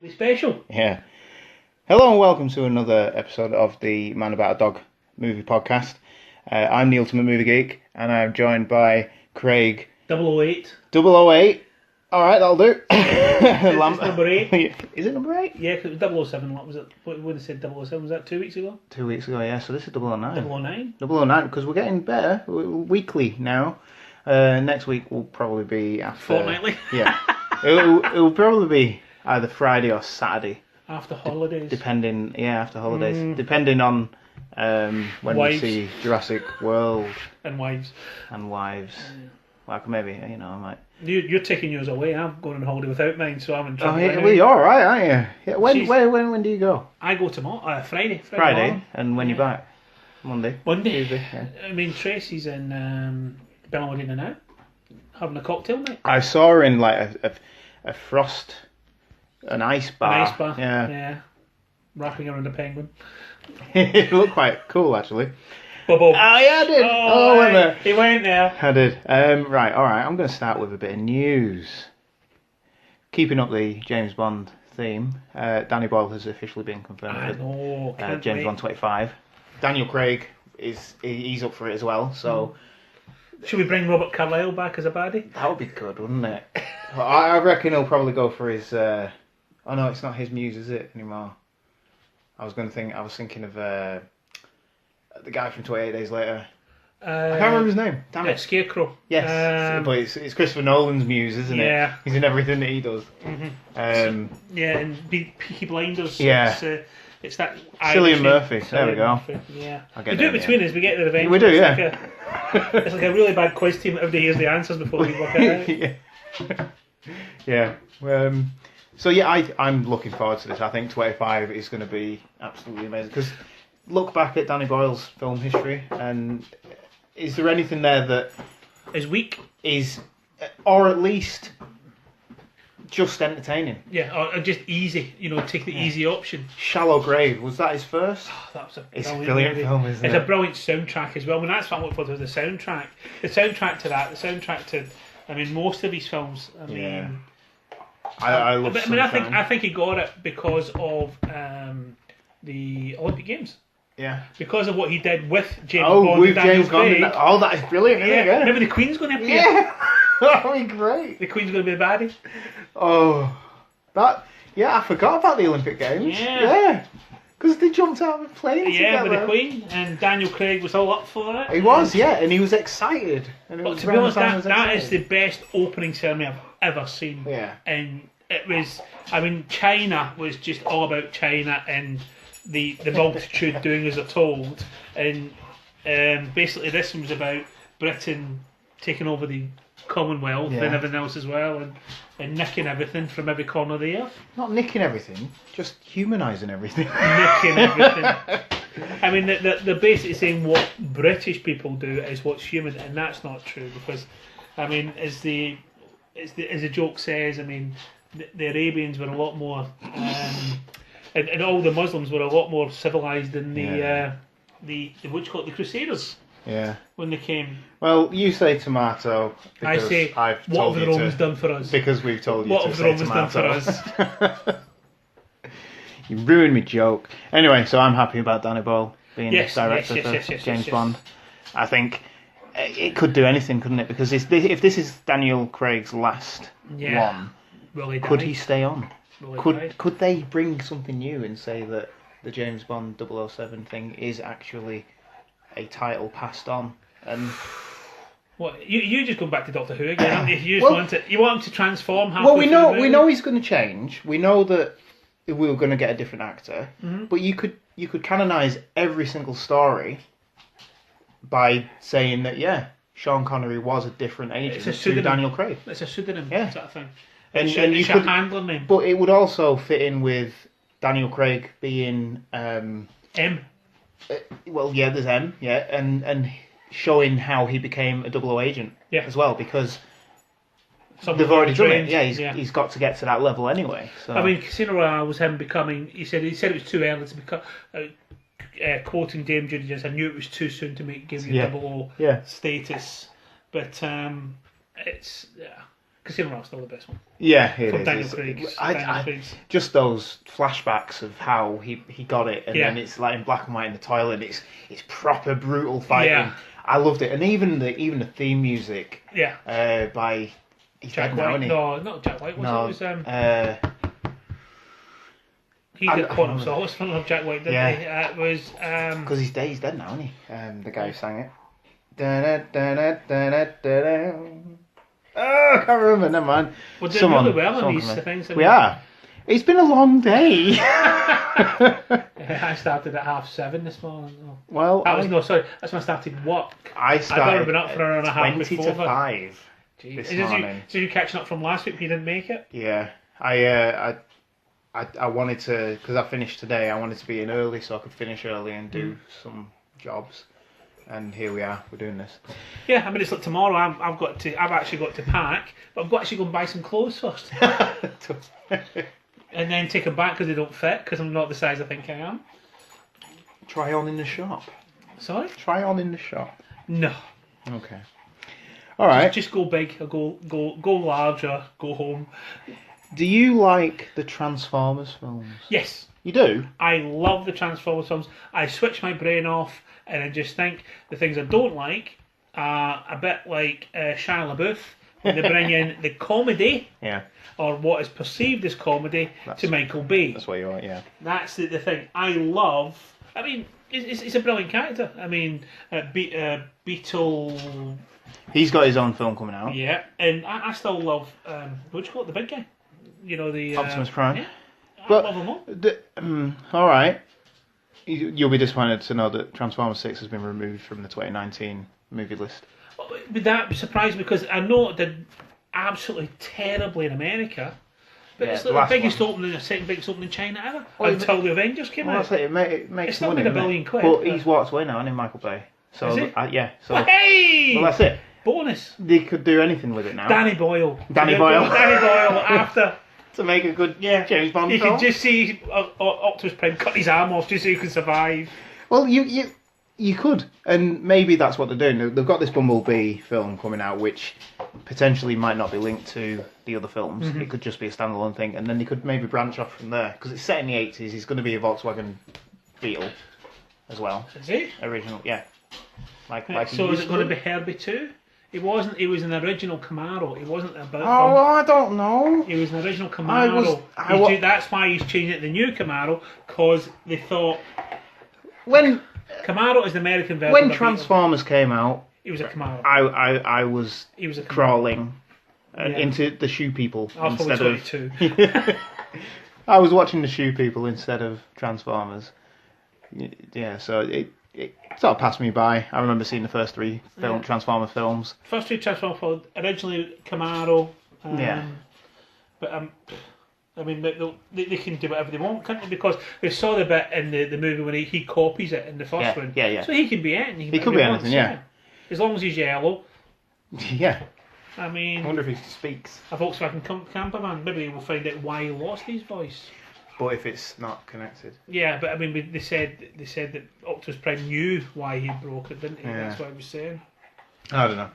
Special. Yeah. Hello and welcome to another episode of the Man About a Dog movie podcast. I'm the Ultimate Movie Geek and I'm joined by Craig. 008. 008. Alright, that'll do. It's number 8. Is it number 8? Yeah, because it was 007. What was it? What would have said 007? Was that 2 weeks ago? 2 weeks ago, yeah. So this is 009. 009? 009, because we're getting better. We're weekly now. Next week will probably be after... Fortnightly? Yeah. It'll probably be either Friday or Saturday. After holidays. After holidays. Depending on when Wives. we see Jurassic World And wives. and Wives. Like maybe, I might. You're taking yours away. I'm going on holiday without mine, so I'm in Oh, trouble. yeah, anyway. well, you're alright, aren't you? Yeah, when do you go? I go tomorrow. Friday. Friday. morning. And when you back? Monday? Tuesday. Yeah. I mean, Tracy's in Bellamodina now, having a cocktail night. I saw her in like a frost, an ice bar. An ice bar. Yeah. Yeah. Wrapping around a penguin. It looked quite cool, actually. Bobo. Oh, yeah, I did. I went there. He went there. I did. Right, alright, I'm going to start with a bit of news. Keeping up the James Bond theme, Danny Boyle has officially been confirmed I for know. Can't James wait. Bond 25. Daniel Craig he's up for it as well, so Should we bring Robert Carlyle back as a baddie? that would be good, wouldn't it? I reckon he'll probably go for his. Oh no, it's not his muse, is it anymore? I was thinking of the guy from 28 Days Later. I can't remember his name. Damn it. Scarecrow. Yes, but it's Christopher Nolan's muse, isn't yeah. it? He's in everything that he does. Yeah, and Peaky Blinders. Yeah. It's that Cillian Irish Murphy. thing. There we go. Cillian Murphy, yeah. I'll We get do it them, between us. We get there eventually. We do, It's yeah. It's like a really bad quiz team. Everybody hears the answers before we work it out. Yeah. So yeah, I'm looking forward to this. I think 25 is going to be absolutely amazing. Because look back at Danny Boyle's film history, and is there anything there that Is weak. is, or at least just entertaining? Yeah, or just easy. Take the easy option. Shallow Grave, was that his first? That was a It's a brilliant brilliant movie. film, isn't It's it? a brilliant soundtrack as well. I mean, that's what I look for, the soundtrack. The soundtrack to that, the soundtrack to, most of his films. I mean, Yeah. I love Sunshine. I think he got it because of the Olympic Games. Yeah. Because of what he did with James Oh, Bond with and Daniel James Bond. Craig. That is brilliant, isn't it? Yeah. Maybe the Queen's going to appear. Yeah. That'll be great. The Queen's going to be the baddie. Oh, I forgot about the Olympic Games. Yeah. Because they jumped out of a plane Yeah, together. with the Queen, and Daniel Craig was all up for it. He was, yeah, and he was excited. And it But was to be around honest, the time he was that is excited. the best opening ceremony I've ever seen. Yeah. And it was, China was just all about China and the multitude doing as they're told. And basically this one was about Britain taking over the Commonwealth Yeah. and everything else as well, and nicking everything from every corner of the earth. Not nicking everything, just humanising everything. Nicking everything. They're basically saying what British people do is what's human, and that's not true because, as the joke says, the Arabians were a lot more, and all the Muslims were a lot more civilized than the what you call it, the Crusaders Yeah. when they came. Well, you say tomato. I Because say, I've what told have the you Romans to, done for us? Because we've told you What to have the say Romans done tomato. for us? You ruined my joke. Anyway, so I'm happy about Danny Boyle being Yes, director yes, for yes, James yes. Bond. I think it could do anything, couldn't it? Because if this is Daniel Craig's last Yeah. one, Will he die? could he stay on? Will he die? Could they bring something new and say that the James Bond 007 thing is actually a title passed on? And What you just going back to Doctor Who again? If you just Well- want you want him to transform halfway well, we through the know movie? he's going to change. We know that we were going to get a different actor, but you could canonise every single story by saying that Sean Connery was a different agent It's a to pseudonym. Daniel Craig. It's a pseudonym Yeah. sort of thing. And It's you a could, handler name. but it would also fit in with Daniel Craig being M. there's M, and showing how he became a 00 agent Yeah. as well, because Someone they've already done it. trained. Yeah, he's got to get to that level anyway. So. Casino Royale was him becoming. He said it was too early to become. Quoting Dame Judi Dench, I knew it was too soon to give you Yeah. 00 Yeah. status, but it's Casino Royale's still the best one. Yeah, it From is. Daniel Craig's. Daniel Craig's. Just those flashbacks of how he got it, and Yeah. then it's like in black and white in the toilet. It's proper brutal fighting. Yeah. I loved it, and even the theme music. Yeah. By he's Jack dead now, White. isn't he? No, not Jack White. No. It was he I did Quantum remember. Solace. I don't know if Jack White did. Yeah. It was Because he's dead now, isn't he? The guy who sang it. Da-da-da-da-da-da-da. Oh, I can't remember. Never mind. we're doing really well on these things. We are. It's been a long day. I started at 7:30 this morning. No. Well, That's when I started work. I started. I've been up for an hour and a half 20 before. to 5 Jeez. this Is morning. you catching up from last week? You didn't make it. Yeah, I wanted to, because I finished today. I wanted to be in early so I could finish early and do some jobs. And here we are. We're doing this. Yeah, I mean it's like tomorrow. I've actually got to pack, but I've got to actually go and buy some clothes first, and then take them back because they don't fit because I'm not the size I think I am. Try on in the shop. Sorry? Try on in the shop. No. Okay. All right. Just go big, or go large, or go home. Do you like the Transformers films? Yes. You do? I love the Transformers films. I switch my brain off and I just think the things I don't like are a bit like Shia LaBeouf when they bring in the comedy Yeah. or what is perceived as comedy to Michael Bay. That's what you want, yeah. That's the thing I love. I mean, it's a brilliant character. I mean, Beetle. He's got his own film coming out. Yeah, and I still love what do you call it, the big guy? You know, the Optimus Prime. Yeah, But I love them all. All right. You'll be disappointed to know that Transformers 6 has been removed from the 2019 movie list. But that surprised me because I know it did absolutely terribly in America. But Yeah, it's the like last the biggest opening, the second biggest opening in China ever Well, until the Avengers came Well, out. that's it. It makes It's not money. been a doesn't billion it? quid, But but- he's walked away now, hasn't he, Michael Bay? So Is he? yeah. So Hey! well, that's it. Bonus. They could do anything with it now. Danny Boyle. Danny Yeah, Boyle. Danny Boyle after. To make a good James Bond You film. can just see Optimus Prime cut his arm off just so you can survive. Well, you could, and maybe that's what they're doing. They've got this Bumblebee film coming out, which potentially might not be linked to the other films. Mm-hmm. It could just be a standalone thing, and then they could maybe branch off from there because it's set in the 80s. It's going to be a Volkswagen Beetle as well. Is it? Original, yeah. Like So is it going to be Herbie too? It wasn't. It was an original Camaro. It wasn't about. Oh, I don't know. It was an original Camaro. That's why he's changing it to the new Camaro because they thought When Camaro is the American version. when of the Transformers came out, Beetle. It was a Camaro. I was He was a Camaro. crawling Yeah. into the Shoe People I was probably instead of. 22. I was watching the Shoe People instead of Transformers. So it sort of passed me by. I remember seeing the first 3 Transformer films. First 2 Transformers originally Camaro. Yeah. But I mean, they can do whatever they want, can't they? Because they saw the bit in the movie when he copies it in the first one. Yeah. So he can be anything. He could be anything, yeah. As long as he's yellow. Yeah. I mean, I wonder if he speaks. a Volkswagen campervan. Maybe we'll find out why he lost his voice. But if it's not connected. Yeah, but I mean, they said that Optimus Prime knew why he broke it, didn't he? Yeah. That's what I was saying. I don't know.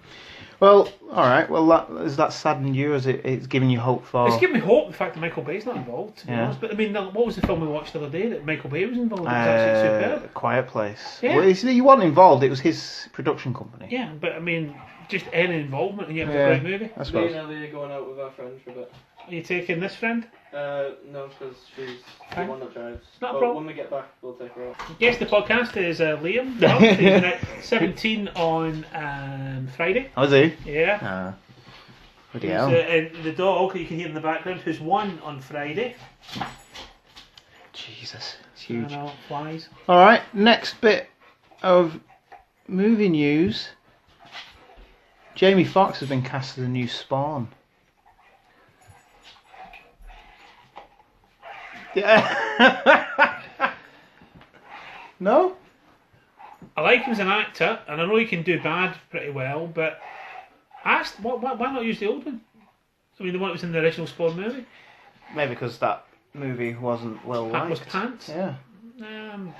Well, all right. Well, has that saddened you? Has it's given you hope for? It's given me hope the fact that Michael Bay's not involved, to be Yeah. honest. But I mean, what was the film we watched the other day that Michael Bay was involved in? It was absolutely superb. Quiet Place. Yeah. Well, he wasn't involved. It was his production company. Yeah, but I mean, just any involvement and you have Yeah. a great movie. I Me suppose. and Ellie are going out with our friends for a bit. Are you taking this friend? No, because she's the Fine. one that drives. Not a But problem. when we get back, we'll take her out. Yes, the podcast is Liam. He's been at 17 on Friday. Oh, is he? Yeah. Bloody He's, hell. and the dog, you can hear in the background, who's won on Friday. Jesus, it's I huge. know, flies. All right, next bit of movie news. Jamie Foxx has been cast as a new Spawn. Yeah. No? I like him as an actor, and I know he can do bad pretty well, but why not use the old one? I mean, the one that was in the original Spawn movie. Maybe because that movie wasn't well That was liked. pants. Yeah. Um,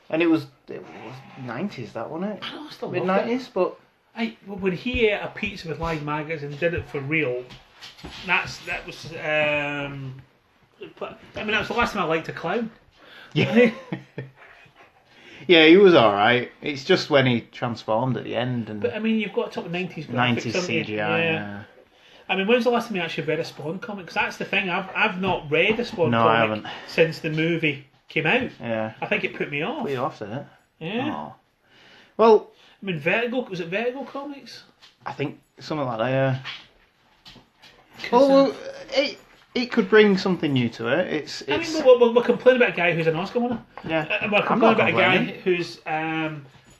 And it was 90s, that wasn't it? I know, I still Mid love it. 90s, but When he ate a pizza with live maggots and did it for real, that was. That was the last time I liked a clown. Yeah. Yeah, he was alright. It's just when he transformed at the end. And But I mean, you've got to talk 90s graphics. 90s haven't you? CGI, yeah. I mean, when's the last time you actually read a Spawn comic? Because that's the thing. I've not read a Spawn No, I comic haven't. since the movie came out. Yeah. I think it put me off. Put you off, did it? Yeah. Oh. Well, I mean, Vertigo. Was it Vertigo Comics? I think something like that, yeah. 'Cause, Well, it could bring something new to it. It's I mean, we're complaining about a guy who's an Oscar winner. yeah. And we're I'm complaining not about a guy complaining. who's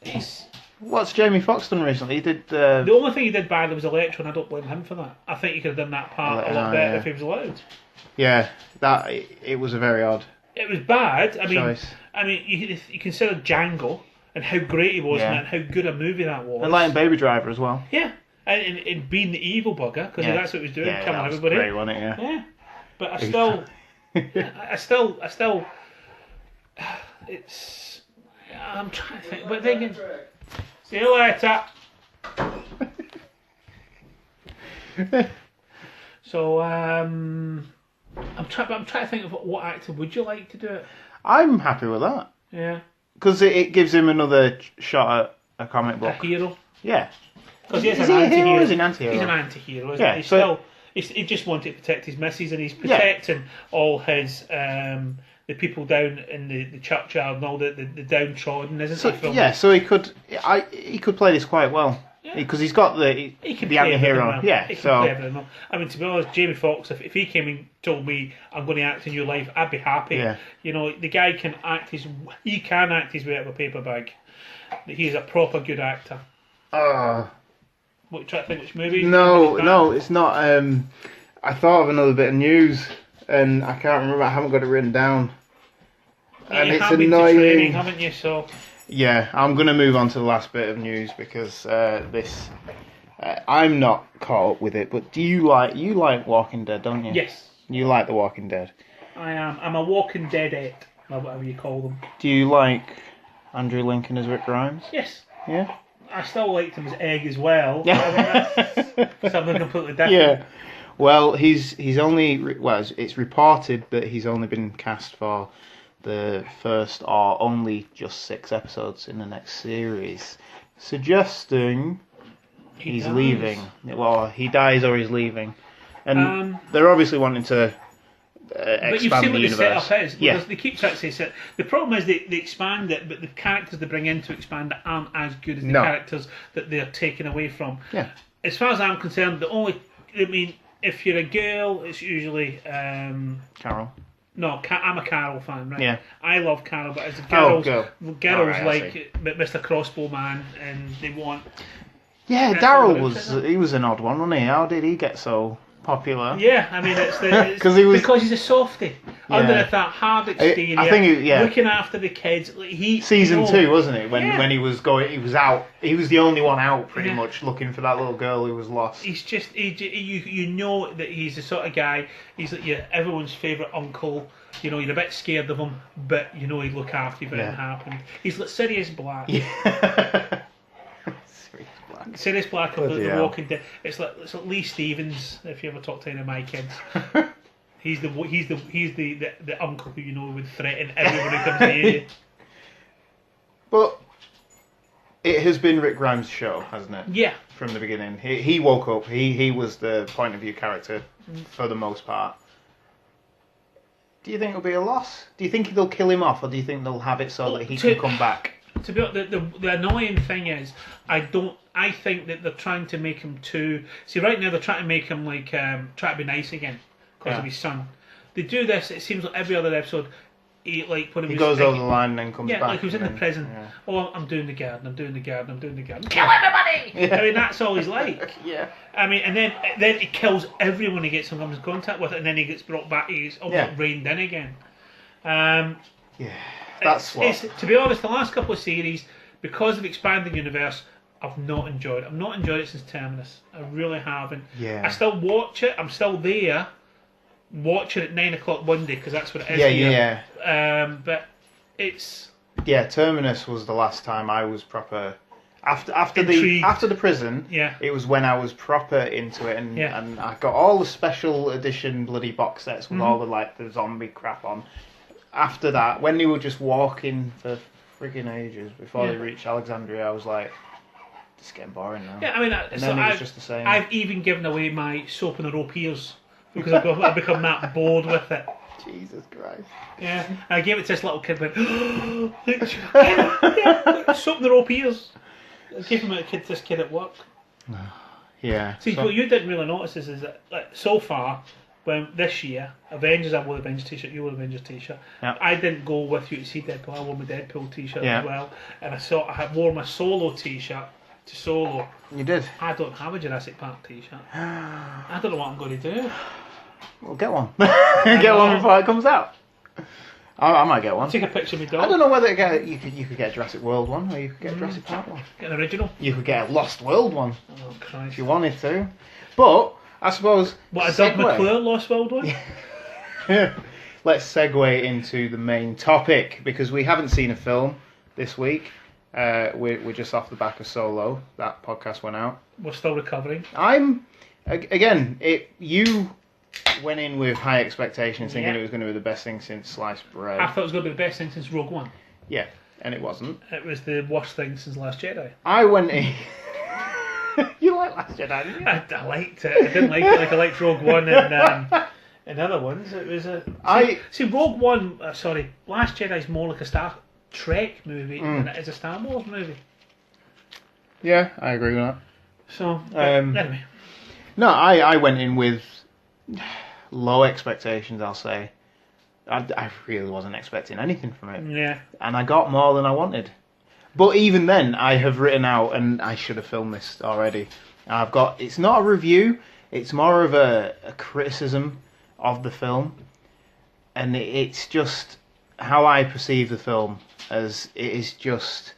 he's What's Jamie Foxx done recently? He did. the only thing he did badly was Electro, and I don't blame him for that. I think he could have done that part a lot better yeah. if he was allowed. Yeah, that it was a very odd It was bad. I mean, choice. You consider Django and how great he was Yeah. in that, and how good a movie that was. And Light and Baby Driver as well. Yeah, and being the evil bugger because Yeah. that's what he was doing, Yeah, killing that was everybody. great, wasn't it? Yeah. Yeah, but I still, it's. I'm trying to think, but then again, see you later. So I'm trying to think of what actor would you like to do it? I'm happy with that Yeah, because it gives him another shot at a comic a book. hero. Yeah. Because he's Is an he a hero anti-hero. or is he an anti-hero? He's an anti-hero. Isn't Yeah, he? so- He just wanted to protect his missus, and he's protecting all his the people down in the churchyard and all the downtrodden, isn't So, he? From yeah, so he could play this quite well Yeah. because he's got he can the play anti-hero. everything well. Yeah, He can so play everything well. I mean, to be honest, Jamie Foxx, if he came and told me I'm going to act in your life, I'd be happy. Yeah. You know, the guy can act his way out of a paper bag. He's a proper good actor. What, try to think which movie? no, it's not. I thought of another bit of news and I can't remember. I haven't got it written down. Yeah, And you it's have been to training, annoying. haven't you? So Yeah, I'm going to move on to the last bit of news because this I'm not caught up with it. But do you like Walking Dead, don't you? yes, You like The Walking Dead. I am. I'm a Walking Deadette, or whatever you call them. Do you like Andrew Lincoln as Rick Grimes? Yes, Yeah. I still liked him as Egg as well. Yeah. That's something completely different. Yeah. Well, he's only it's reported that he's only been cast for the first or only just 6 episodes in the next series, suggesting he's dies. leaving. Well, he dies or he's leaving, and Um, they're obviously wanting to But you've expand seen the what the universe. setup is. Yeah. Because they keep trying to say set. The problem is they expand it, but the characters they bring in to expand it aren't as good as the No. characters that they're taken away from. Yeah. As far as I'm concerned, if you're a girl, it's usually Carol. no. I'm a Carol fan, right? Yeah. I love Carol, but as a Oh, girls, girl. girls Alright, I like Mr. Crossbow Man, and they want. Yeah, That's Daryl what was. He was an odd one, wasn't he? How did he get so popular? Yeah, I mean it's Because he was- because he's a softie underneath that hard exterior, I think looking after the kids. Like, Season you know, 2, wasn't it? When Yeah. when he was out. He was the only one out, pretty Yeah. much, looking for that little girl who was lost. He's just you know that he's the sort of guy. He's like everyone's favourite uncle. You know, you're a bit scared of him, but you know he'd look after you if anything happened. He's like Sirius Black. Yeah. Sirius Black of Bloody the hell. Walking Dead. It's like Lee Stevens. If you ever talk to any of my kids, he's the uncle who you know would threaten everyone who comes near you. But it has been Rick Grimes' show, hasn't it? Yeah. From the beginning. He woke up. He was the point of view character for the most part. Do you think it'll be a loss? Do you think they'll kill him off, or do you think they'll have it so that he can come back? To be honest, the annoying thing is, I think that they're trying to make him too. See, right now they're trying to make him like try to be nice again because of his son. They do this. It seems like every other episode, he Goes over the line and then comes back. Yeah, like he was in the and then- prison. yeah. Oh, I'm doing the garden. I'm doing the garden. I'm doing the garden. Kill everybody. Yeah. I mean, that's all he's like. Yeah. I mean, and then he kills everyone he gets in contact with, and then he gets brought back. He's almost reined in again. Yeah. That's It's, to be honest, the last couple of series, because of expanding universe, I've not enjoyed it. I've not enjoyed it since Terminus. I really haven't. Yeah. I still watch it. I'm still there, watching at 9 o'clock Monday because that's what it is. Yeah, here. yeah. But it's Yeah, Terminus was the last time I was proper. After intrigued. the prison, Yeah. it was when I was proper into it, and I got all the special edition bloody box sets with all the zombie crap on. After that, when they were just walking for friggin' ages before they reached Alexandria, I was like, it's getting boring now. Yeah, I mean, and then it was just the same. I've even given away my soap in the rope ears because I've become that bored with it. Jesus Christ. Yeah, I gave it to this little kid. Went, soap in the rope ears. I gave him this kid at work. Yeah. See, what you didn't really notice is that so far, when this year, Avengers, I wore the Avengers t-shirt, you wore the Avengers t-shirt. Yep. I didn't go with you to see Deadpool. I wore my Deadpool t-shirt Yeah. as well, and I wore my Solo t-shirt to Solo. You did. I don't have a Jurassic Park t-shirt. I don't know what I'm going to do. Well, get one. Get one before it comes out. I might get one. Take a picture of me dog. I don't know whether you could get a Jurassic World one, or you could get a Jurassic Park one. Get an original. You could get a Lost World one Oh Christ! if you wanted to. But I suppose What a Doug McClure Lost World one? let's segue into the main topic, because we haven't seen a film this week. We're just off the back of Solo. That podcast went out. We're still recovering. You went in with high expectations, thinking Yeah. it was going to be the best thing since sliced bread. I thought it was going to be the best thing since Rogue One. Yeah, and it wasn't. It was the worst thing since Last Jedi. I went in. You like Last Jedi, didn't you? I liked it. I didn't like it like I liked Rogue One and other ones. It was see Rogue One. Last Jedi is more like a Star Trek movie than it is a Star Wars movie. Yeah, I agree with that. So anyway, No, I went in with low expectations, I'll say. I really wasn't expecting anything from it. yeah. And I got more than I wanted. But even then, I have written out, and I should have filmed this already. It's not a review, it's more of a criticism of the film. And it's just how I perceive the film, as it is just...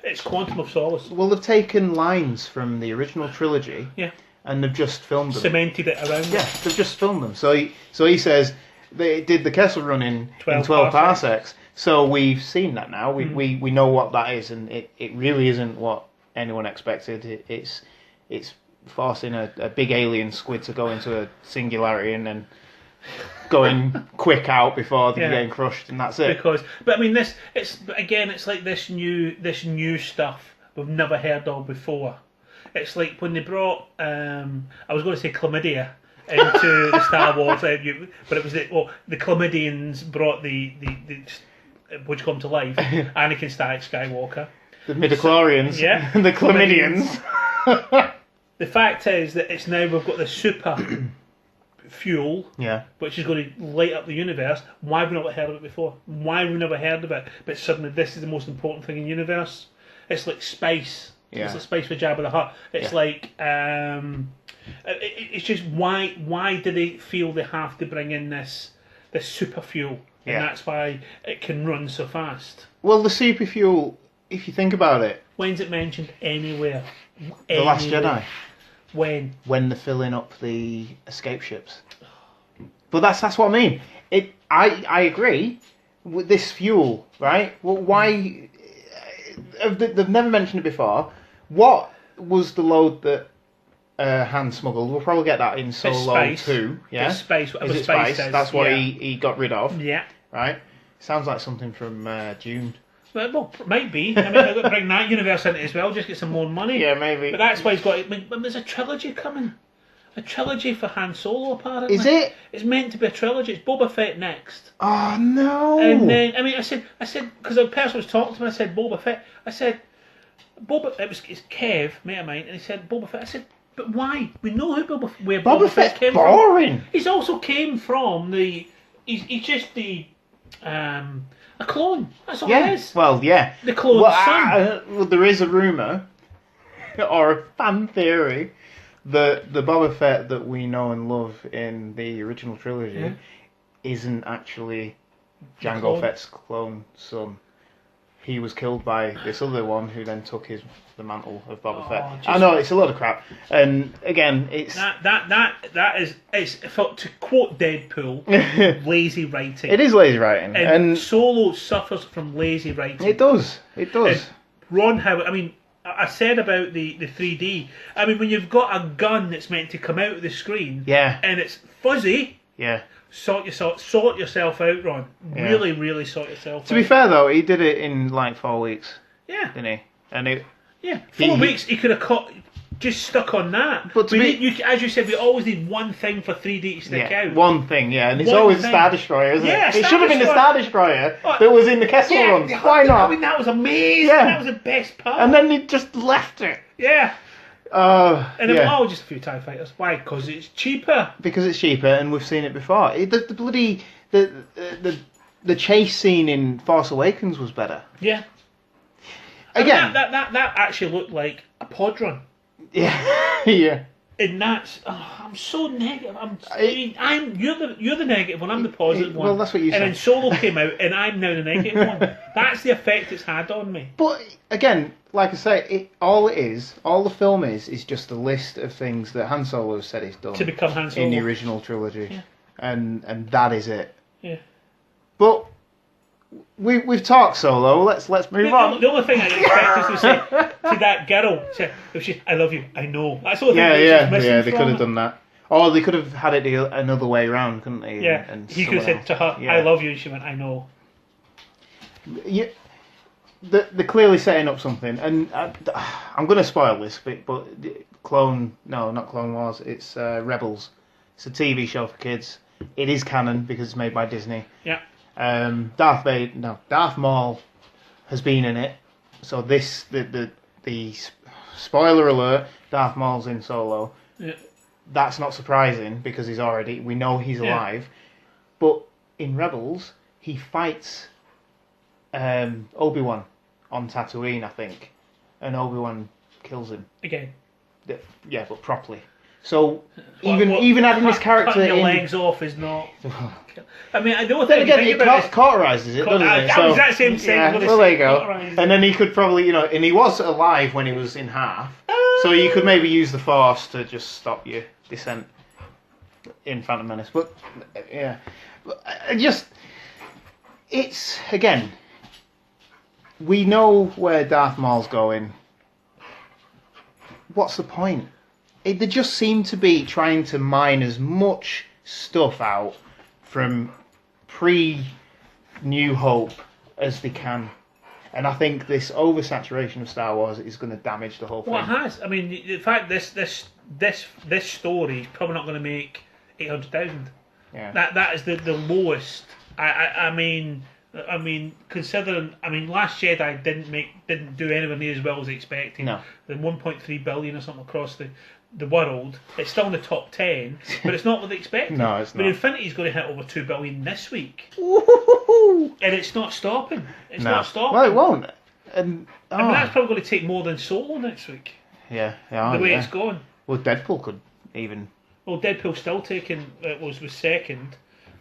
It's Quantum of Solace. Well, they've taken lines from the original trilogy, Yeah. and they've just filmed them. Cemented it around. Yeah, they've just filmed them. So he says they did the Kessel Run in 12 parsecs. So we've seen that now. We know what that is, and it really isn't what anyone expected. It's forcing a big alien squid to go into a singularity and then going quick out before they're getting crushed, and that's it. But I mean, it's like this new stuff we've never heard of before. It's like when they brought, I was going to say chlamydia into the Star Wars, but it was the chlamydians brought the which come to life, Anakin Skywalker. The midichlorians, yeah, the chlamydians. The fact is that it's now we've got the super fuel, which is going to light up the universe. Why have we not heard of it before? Why have we never heard of it? But suddenly this is the most important thing in the universe. It's like space. Yeah. It's like space for Jabba the Hutt. It's like it's just why do they feel they have to bring in this super fuel? And that's why it can run so fast. Well, the super fuel, if you think about it, when's it mentioned anywhere? The Last Jedi. When they're filling up the escape ships. But that's what I mean. I agree with this fuel, right? Well, why? They've never mentioned it before. What was the load that Han smuggled? We'll probably get that in Solo 2. Yeah, it's space. Is it space? That's what he got rid of. Yeah. Right. Sounds like something from Dune. Well, might be. I mean, they've got to bring that universe in it as well, just get some more money. Yeah, maybe. But that's why he's got. I mean, there's a trilogy coming. A trilogy for Han Solo, apparently. Is it? It's meant to be a trilogy. It's Boba Fett next. Oh no! And then I said because a person was talking to me. I said Boba Fett. I said Boba. It's Kev, mate of mine, and he said Boba Fett. I said, but why? We know where Boba Fett came boring. from. He's also came from the. He's just the. A clone. That's all it is. Well, yeah. The clone son. Well, there is a rumour, or a fan theory, that the Boba Fett that we know and love in the original trilogy isn't actually Jango Fett's clone son. He was killed by this other one who then took the mantle of Boba Fett. I know, it's a lot of crap. And again, it's... That is to quote Deadpool, lazy writing. It is lazy writing. And Solo suffers from lazy writing. It does. And Ron Howard, I mean, I said about the 3D. I mean, when you've got a gun that's meant to come out of the screen, Yeah. and it's fuzzy, Yeah. sort yourself out, Ron. Yeah. Really, really sort yourself out. To be fair though, he did it in like 4 weeks, Yeah. didn't he? And it. Yeah, 4 weeks he could have caught, just stuck on that. But to as you said, we always need one thing for 3D to stick out. One thing, yeah, and it's One always thing. a Star Destroyer, isn't Yeah, it? It Star should have been the Destroyer. Star Destroyer Oh, that was in the Kessel runs. Why not? I mean, that was amazing. Yeah. That was the best part. And then he just left it. Yeah. And And then, just a few TIE fighters. Why? Because it's cheaper. Because it's cheaper, and we've seen it before. The bloody the chase scene in Force Awakens was better. Yeah. Again, that actually looked like a pod run. yeah, yeah. And that's I'm so negative. You're the negative one. I'm the positive one. Well, that's what you said. And then Solo came out, and I'm now the negative one. That's the effect it's had on me. But again, like I say, all the film is just a list of things that Han Solo said he's done To become Han Solo. in the original trilogy, Yeah. and that is it. Yeah. But we've talked Solo. Let's move on. The only thing I expect is to say to that girl, "I love you." I know. That's the only thing Yeah. that's missing They from could have it. done that, or they could have had it another way around, couldn't they? Yeah. And He could have someone said to her, else. Yeah. "I love you," and she went, "I know." Yeah, they're clearly setting up something, and I'm going to spoil this bit, but not Clone Wars, it's Rebels. It's a TV show for kids. It is canon because it's made by Disney. Yeah. Darth Maul has been in it, so the spoiler alert, Darth Maul's in Solo. Yeah. That's not surprising because we know he's alive, but in Rebels he fights Obi-Wan on Tatooine, I think, and Obi-Wan kills him. Again. Yeah, but properly. So even adding this character cutting your in, legs off is not. I mean, the only then thing again, you think it about is cauterizes it, doesn't it? I was that same thing. Yeah, I'm gonna well, say there you go. cauterizes And it. then he could probably, and he was alive when he was in half, so you could maybe use the Force to just stop your descent in Phantom Menace. But yeah, it's again, we know where Darth Maul's going. What's the point? They just seem to be trying to mine as much stuff out from pre-New Hope as they can. And I think this oversaturation of Star Wars is going to damage the whole thing. Well, it has. I mean, the fact this story is probably not going to make 800,000. Yeah. That is the lowest. I mean, considering, Last Jedi didn't do anywhere near as well as expected. No. The 1.3 billion or something across the world. It's still in the top 10, but it's not what they expected. No, it's But not. Infinity's going to hit over 2 billion this week, Woo-hoo-hoo. and it's not stopping. It's No. not stopping. Well, it won't. And that's probably going to take more than Solo next week. yeah, The way it's going. Well, Deadpool could even. Well, Deadpool's still taking. Was second.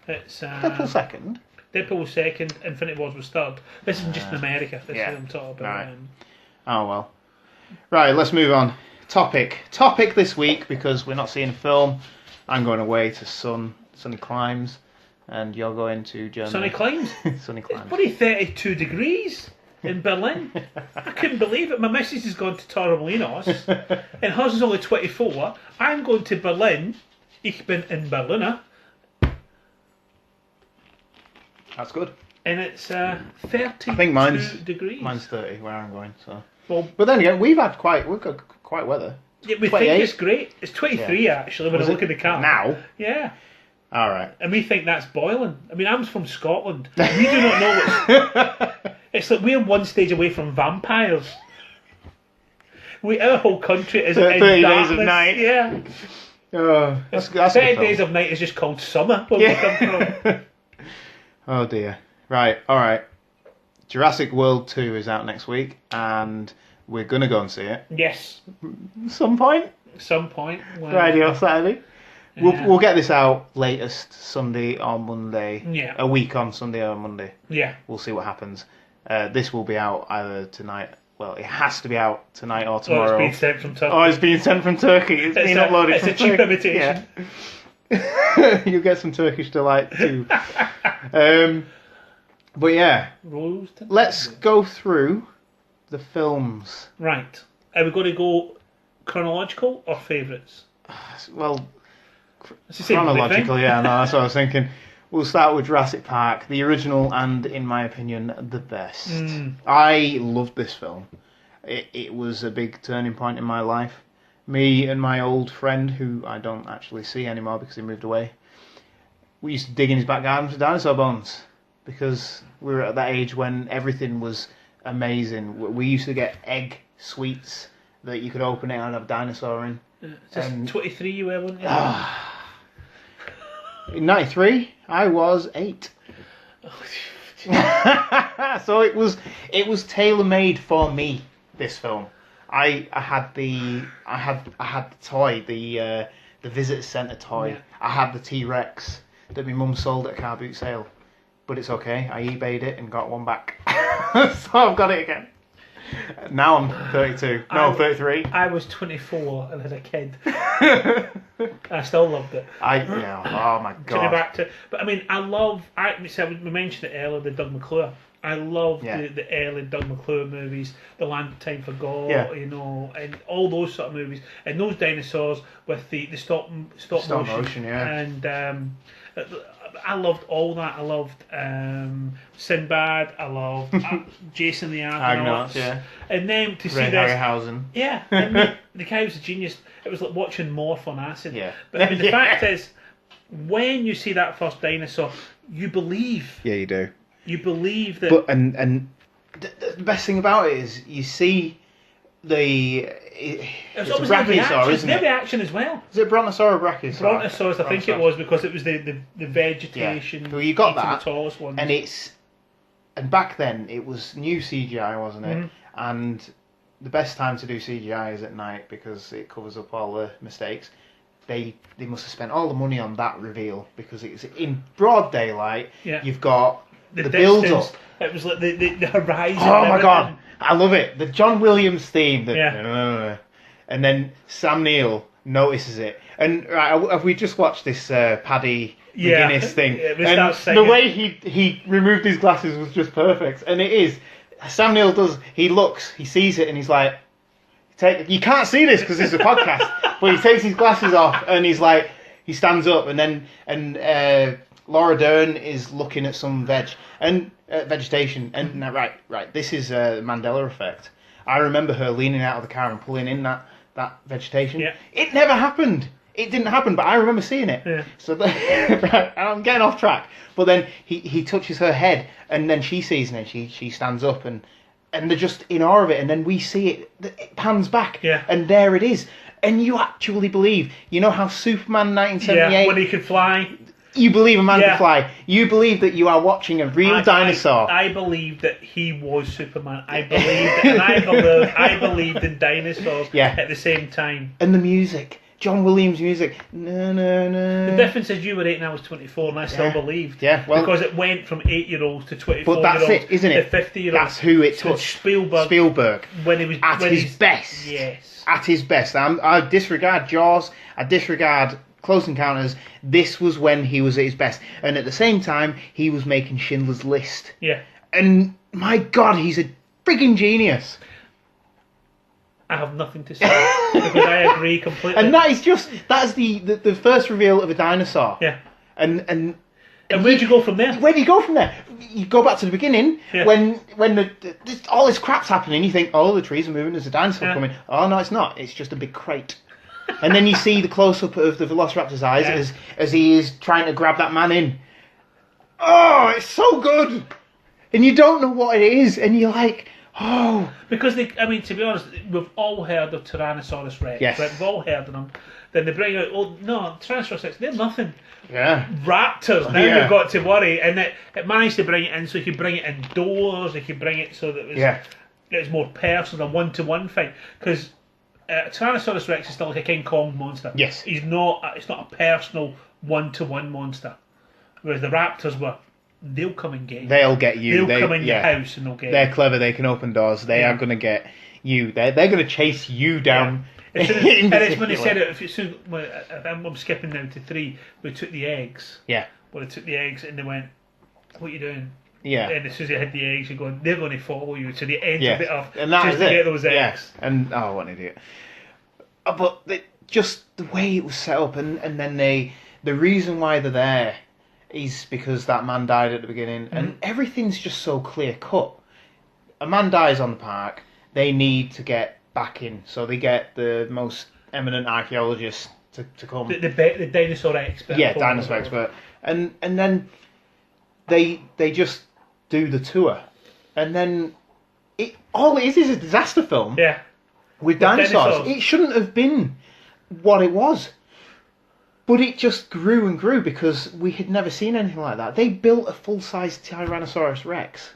It's Deadpool second. Deadpool was second. Infinity Wars was third. This is just in America. This yeah. is what I'm talking about. Right. Oh well. Right, let's move on. Topic this week, because we're not seeing a film. I'm going away to sunny climes, and you're going to Germany. Sunny climes. Sunny It's climes. bloody 32 degrees in Berlin. I couldn't believe it. My missus has gone to Torremolinos, and hers is only 24. I'm going to Berlin. Ich bin in Berliner, That's good. and it's 32 I think mine's degrees. 30 where I'm going. So, Well, but then again, we've got quite weather. yeah, we 28. think it's great. It's 23 actually when Was I it look at the car. now? Yeah. All right. And we think that's boiling. I mean, I'm from Scotland. We do not know what's... It's like we're one stage away from vampires. Our whole country is in 30 days of darkness. night. Yeah. Oh, that's 30 days of night is just called summer where we come from. Oh dear. Right. All right. Jurassic World 2 is out next week, and we're gonna go and see it Yes. some point. At some point. When... Friday or Saturday. Yeah. We'll get this out latest Sunday or Monday. Yeah. A week on Sunday or Monday. Yeah. We'll see what happens. This will be out either tonight. Well, it has to be out tonight or Oh, tomorrow. it's been sent from Turkey. Oh, it's being sent from Turkey. It's been uploaded It's from a cheap Turkey. imitation. Yeah. You'll get some Turkish delight too. But yeah, Rose to- let's go through the films. Right. Are we going to go chronological or favourites? Well, It's the same thing. chronologically, yeah, no, that's what I was thinking. We'll start with Jurassic Park, the original and, in my opinion, the best. I loved this film. It was a big turning point in my life. Me and my old friend, who I don't actually see anymore because he moved away, we used to dig in his back garden for dinosaur bones because we were at that age when everything was amazing. We used to get egg sweets that you could open it and have a dinosaur in. Just 23 you were, weren't you? In 93, I was 8. So it was tailor made for me. This film, I had the toy, the visitor centre toy. Yeah. I had the T-Rex that my mum sold at a car boot sale, but it's okay. I eBayed it and got one back, so I've got it again. Now I'm 32. No, I'm 33. I was 24 and had a kid. I still loved it. Oh my god. But I mean, we mentioned it earlier, the Doug McClure. I love the early Doug McClure movies, the Land of Time Forgot, and all those sort of movies, and those dinosaurs with the stop motion, and I loved all that. I loved Sinbad. I loved Jason the Argonauts. And then to see this, Harryhausen. and the guy was a genius. It was like watching Morph on acid. Yeah. But I mean, the fact is, when you see that first dinosaur, you believe. Yeah, you do. You believe that. But and the best thing about it is you see it's a brachiosaur, isn't it? Reaction as well. Is it brontosaur or brachiosaur? Brontosaurs, I think it was, because it was the vegetation. Yeah. Well, you got that, the tallest ones. And back then it was new CGI, wasn't it? Mm-hmm. And the best time to do CGI is at night because it covers up all the mistakes. They must have spent all the money on that reveal because it's in broad daylight. Yeah. You've got the build up. It was like the horizon. Oh my god, I love it. The John Williams theme. And then Sam Neill notices it. And have we just watched this Paddy McGuinness thing? And the way he removed his glasses was just perfect. And it is. Sam Neill does. He looks. He sees it, and he's like, you can't see this because it's a podcast. But he takes his glasses off, and he's like, he stands up, and then Laura Dern is looking at some vegetation, and right. This is the Mandela effect. I remember her leaning out of the car and pulling in that vegetation. Yeah. It never happened. It didn't happen, but I remember seeing it. Yeah. So I'm getting off track. But then he touches her head, and then she sees it, and she stands up, and they're just in awe of it. And then we see it pans back, and there it is. And you actually believe. You know how Superman 1978... when he could fly... You believe a man can fly. You believe that you are watching a real dinosaur. I believe that he was Superman. I believed in dinosaurs at the same time. And the music. John Williams' music. No, no, no. The difference is you were 8 and I was 24 and I still believed. Yeah, well... Because it went from 8-year-olds to 24-year-olds. But that's it, isn't it? To 50-year-olds. That's who it touched. Spielberg. When he was... At his best. Yes. At his best. I disregard Jaws. I disregard... Close Encounters. This was when he was at his best, and at the same time he was making Schindler's List. Yeah. And my God, he's a frigging genius. I have nothing to say because I agree completely. And that's the first reveal of a dinosaur. Yeah. And where'd you go from there? Where do you go from there? You go back to the beginning when all this crap's happening. You think, oh, the trees are moving. There's a dinosaur coming. Oh no, it's not. It's just a big crate. And then you see the close-up of the Velociraptor's eyes as he is trying to grab that man in. Oh, it's so good! And you don't know what it is, and you're like, oh... Because, to be honest, we've all heard of Tyrannosaurus Rex. Yes. Right? We've all heard of them. Then they bring out, Tyrannosaurus Rex, they're nothing. Yeah. Raptors, now you've got to worry. And it managed to bring it in, so you could bring it indoors, you could bring it so that it was more personal, a one-to-one fight. Because... Tyrannosaurus Rex is still like a King Kong monster. Yes. It's not a personal one-to-one monster. Whereas the Raptors they'll come and get you. They'll get you. They'll come in your house and they'll get you. They're clever, they can open doors. They are going to get you. They're going to chase you down. Yeah. And it's when they said it, I'm skipping now to 3, we took the eggs. Yeah. Well, they took the eggs and they went, what are you doing? Yeah. And as soon as you hit the eggs, you're going, they're going to follow you to the end Yeah. of it off And that just is to it. get those eggs. Yes. And what an idiot. But just the way it was set up, and then the reason why they're there is because that man died at the beginning, and everything's just so clear cut. A man dies on the park, they need to get backing, so they get the most eminent archaeologist to come. The dinosaur expert. Yeah, dinosaur expert, and then they just do the tour, and then all it is a disaster film. Yeah. With dinosaurs. It shouldn't have been what it was. But it just grew and grew because we had never seen anything like that. They built a full-size Tyrannosaurus Rex.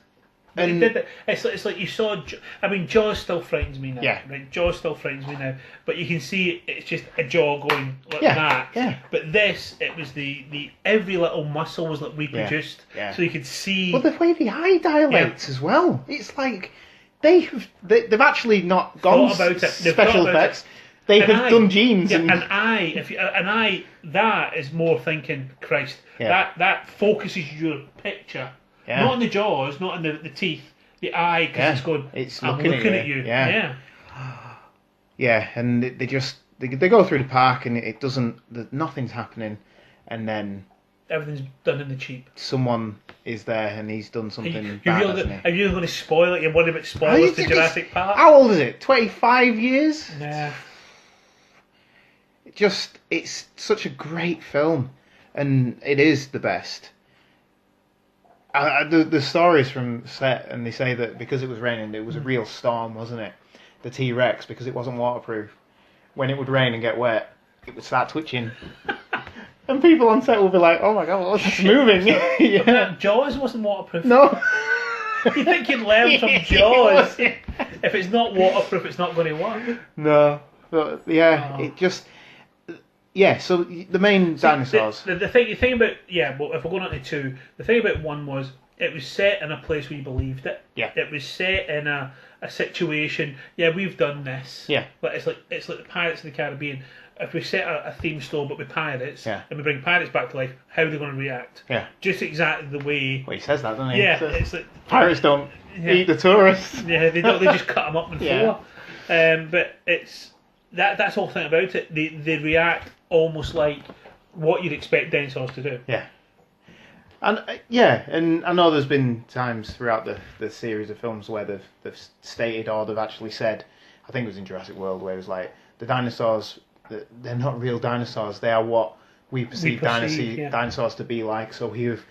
And it's like you saw. I mean, Jaws still frightens me now. Yeah. Right? Jaws still frightens me now. But you can see it's just a jaw going like Yeah, that. yeah. But this, it was the every little muscle was like reproduced, yeah. so you could see. But the way the eye dilates as well. It's like they've actually not gone Thought about it. They've special thought about effects. They have done genes. Yeah, and an eye. That is more thinking. Christ, Yeah. that focuses your picture. Yeah. Not in the jaws, not in the teeth, the eye, because it's going. It's I'm looking looking at at you. you. Yeah. Yeah, and they go through the park and it doesn't. Nothing's happening, and then Everything's done in the cheap. someone is there and he's done something Are bad. you Hasn't he? going to spoil it? You're worried about spoilers to Jurassic Park? How old is it? 25 years? Nah. It's such a great film, and it is the best. The stories from set, and they say that because it was raining, it was a real storm, wasn't it? The T-Rex, because it wasn't waterproof. When it would rain and get wet, it would start twitching. And people on set would be like, "Oh my god, what's this moving?" Yeah. Jaws wasn't waterproof. No. You think you'd learn from Jaws? If it's not waterproof, it's not going to work. No. But yeah, Oh. it just. Yeah, so the main dinosaurs. The thing about well, if we're going on to two, the thing about one was it was set in a place where you believed it. Yeah. It was set in a situation. Yeah, we've done this. Yeah. But it's like the Pirates of the Caribbean. If we set a theme store but with pirates, Yeah. and we bring pirates back to life, how are they going to react? Yeah. Just exactly the way. Well, he says that, doesn't he? Yeah, Says, it's like pirates don't eat the tourists. yeah, they don't. They just cut them up and Yeah. four. But it's that's the whole thing about it. They react almost like what you'd expect dinosaurs to do. Yeah. And and I know there's been times throughout the series of films where they've stated or they've actually said, I think it was in Jurassic World, where it was like the dinosaurs, they're not real dinosaurs. They are what we perceive dinosaurs to be like. So we've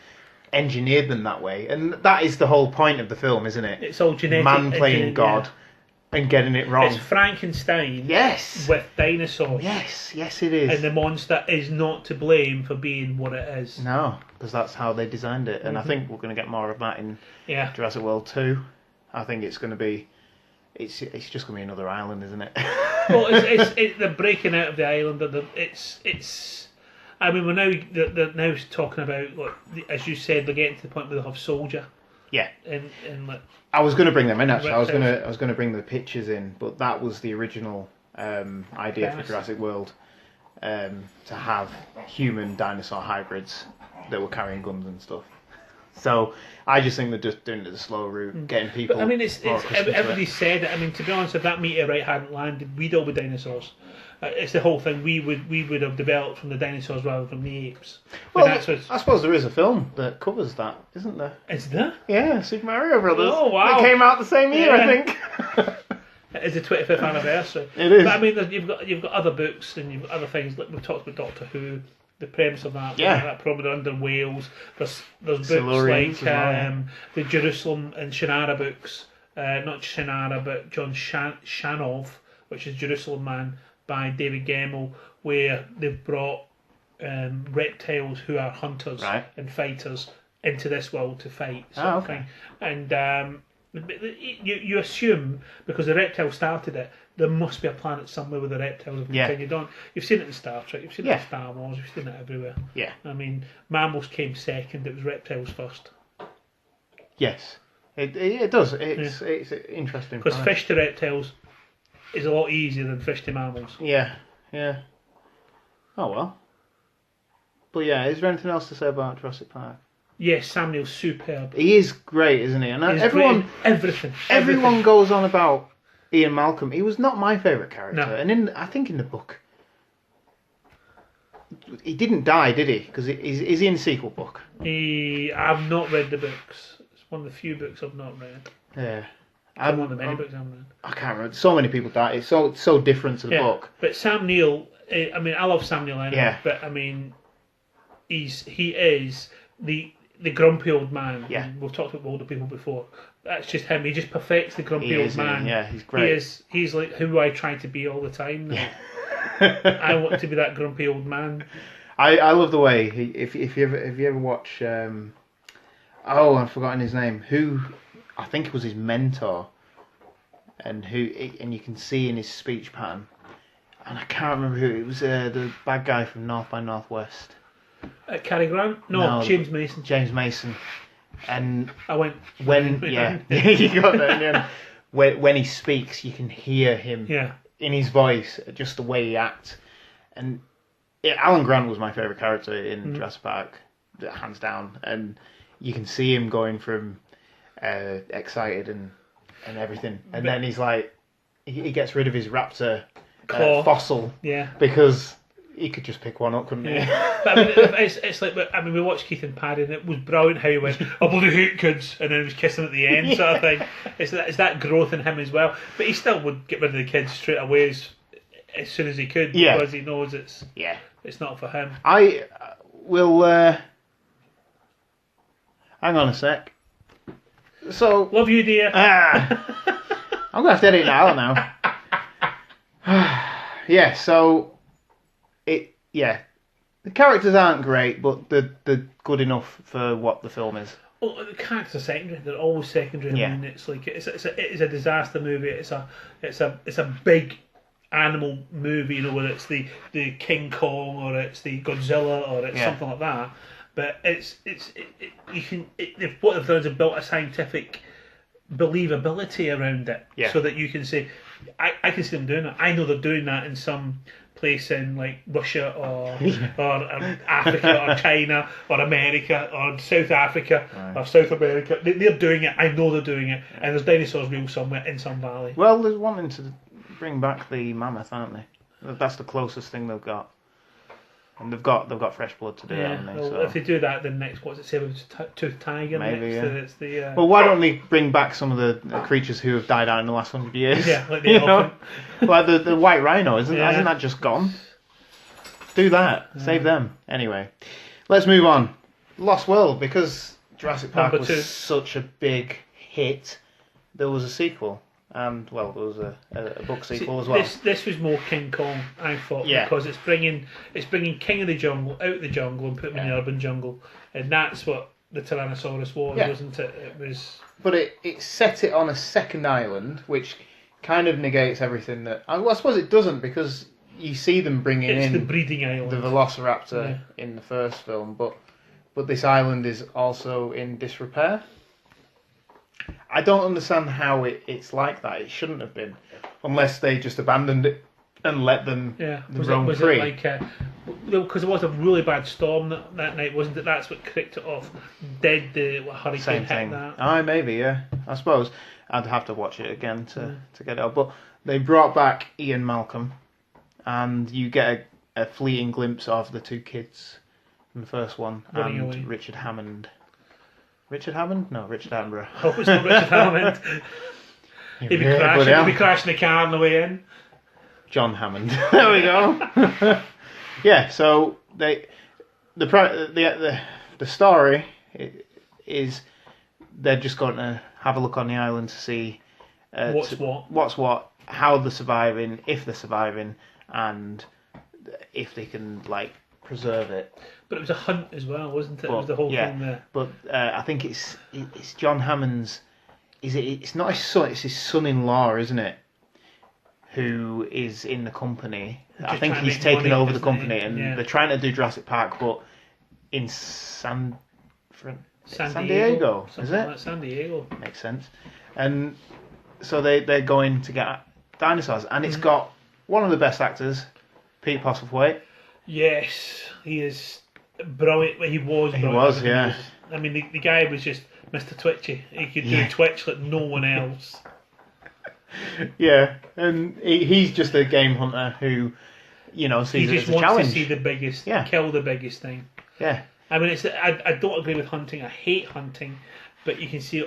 engineered them that way, and that is the whole point of the film, isn't it? It's all genetic. Man playing God and getting it wrong. It's Frankenstein. Yes. With dinosaurs. Yes, it is. And the monster is not to blame for being what it is. No, because that's how they designed it, and I think we're going to get more of that in Jurassic World 2. I think it's going to be, it's just going to be another island, isn't it? Well, it's the breaking out of the island. It's. I mean, they're now talking about, like, as you said, they're getting to the point where they'll have Soldier. Yeah. And like. I was going to bring them in actually. I was Reptiles. going to bring the pictures in, but that was the original idea for Jurassic World, to have human dinosaur hybrids that were carrying guns and stuff. So I just think they're just doing it the slow route, getting people. But I mean, it's more accustomed to it. everybody said it. I mean, to be honest, if that meteorite hadn't landed, we'd all be dinosaurs. It's the whole thing. We would have developed from the dinosaurs rather than the apes. Well, that's what's, I suppose there is a film that covers that, isn't there? is there? Yeah, Super Mario Brothers. Oh, wow. It came out the same year, I think. It's the 25th anniversary. It is. But I mean, you've got other books and you've got other things. Like we've talked about Doctor Who. The premise of that, that probably under Wales. There's books Silurians like as well, the Jerusalem and Shannara books, not Shannara but John Shanov, which is Jerusalem Man by David Gemmell, where they've brought reptiles who are hunters and fighters into this world to fight. Sort of thing. And you assume because the reptile started it, there must be a planet somewhere where the reptiles have continued on. You've seen it in Star Trek, you've seen it in Star Wars, you've seen it everywhere. Yeah. I mean, mammals came second, it was reptiles first. Yes. It does. It's interesting. Because fish to reptiles is a lot easier than fish to mammals. Yeah. Oh well. But yeah, is there anything else to say about Jurassic Park? Yes, Sam Neill's superb. He is great, isn't he? And He's everyone, great in everything. everyone goes on about Ian Malcolm. He was not my favourite character, No. and I think in the book, he didn't die, did he? Because is he in the sequel book? I've not read the books. It's one of the few books I've not read. Yeah. One of the many books I haven't read. I can't remember. So many people die. It's so different to the book. But Sam Neill, I mean, I love Sam Neill anyway. Yeah. But I mean, he is the grumpy old man. Yeah. We've talked about older people before. That's just him. He just perfects the grumpy old man. Yeah, he's great. He's like who I try to be all the time now. Yeah. I want to be that grumpy old man. I love the way if you ever watch I've forgotten his name. Who I think it was his mentor, and you can see in his speech pattern, and I can't remember who it was. The bad guy from North by Northwest. Cary Grant? No, James Mason. James Mason. And I went when you got that. Yeah. When he speaks, you can hear him in his voice, just the way he acts. And Alan Grant was my favourite character in Jurassic Park, hands down. And you can see him going from excited and everything, and then he's like, he gets rid of his raptor fossil, because he could just pick one up, couldn't he? But I mean, it's like, I mean, we watched Keith and Paddy, and it was brilliant how he went, "I bloody hate kids," and then he was kissing at the end, sort of thing. It's that growth in him as well, but he still would get rid of the kids straight away as soon as he could, because he knows it's not for him. I will hang on a sec. So love you, dear. I'm gonna have to edit that out now. So the characters aren't great, but they're good enough for what the film is. Well, the characters are secondary. They're always secondary. I mean, it's like it is a disaster movie. It's a big animal movie. You know, whether it's the King Kong or it's the Godzilla or it's something like that. But what they've done is they've built a scientific believability around it, so that you can say, I can see them doing that. I know they're doing that in some place in like Russia or Africa or China or America or South Africa or South America. They're doing it. I know they're doing it. And there's dinosaurs real somewhere in some valley. Well, they're wanting to bring back the mammoth, aren't they? That's the closest thing they've got. And they've got fresh blood to do it, haven't they? Well, so. If they do that, then next, what's it, saber-toothed tiger? Maybe, next, it's well, why don't they bring back some of the creatures who have died out in the last 100 years? Yeah, like the elephant. Like the white rhino, hasn't that just gone? Do that. Save them. Anyway, let's move on. Lost World, because Jurassic Park was such a big hit, there was a sequel. And well, there was a book sequel as well. This was more King Kong, I thought, because it's bringing King of the Jungle out of the jungle and putting him in the urban jungle, and that's what the Tyrannosaurus was, wasn't it? It was. But it set it on a second island, which kind of negates everything that. Well, I suppose it doesn't, because you see them bringing in the breeding island, the Velociraptor in the first film, but this island is also in disrepair. I don't understand how it's like that. It shouldn't have been, unless they just abandoned it and let them roam free. It like because it was a really bad storm that night, wasn't it? That's what kicked it off. Did the hurricane Same hit thing. that? Aye, maybe, I suppose I'd have to watch it again to get it up. But they brought back Ian Malcolm, and you get a fleeting glimpse of the two kids from the first one, Running and away. Richard Hammond. Richard Hammond? No, Richard Attenborough. Oh, it's not Richard Hammond. He'd be crashing the car on the way in. John Hammond. There we go. So the story is they're just going to have a look on the island to see what's what, how they're surviving, if they're surviving, and if they can preserve it. But it was a hunt as well, wasn't it? It was the whole thing there. But I think it's John Hammond's. It's not his son. It's his son-in-law, isn't it? Who is in the company? I think he's taken over the company, and they're trying to do Jurassic Park, but in San Diego, is it? Like San Diego. Makes sense. And so they're going to get dinosaurs, and it's got one of the best actors, Pete Postlethwaite. Yes, he is brilliant. He was brilliant. He was, yeah. I mean, the guy was just Mr. Twitchy. He could do Yeah. Twitch like no one else. Yeah, and he's just a game hunter who, He sees it just as a wants challenge. to see the biggest, Yeah. kill the biggest thing. Yeah, I mean, I don't agree with hunting. I hate hunting, but you can see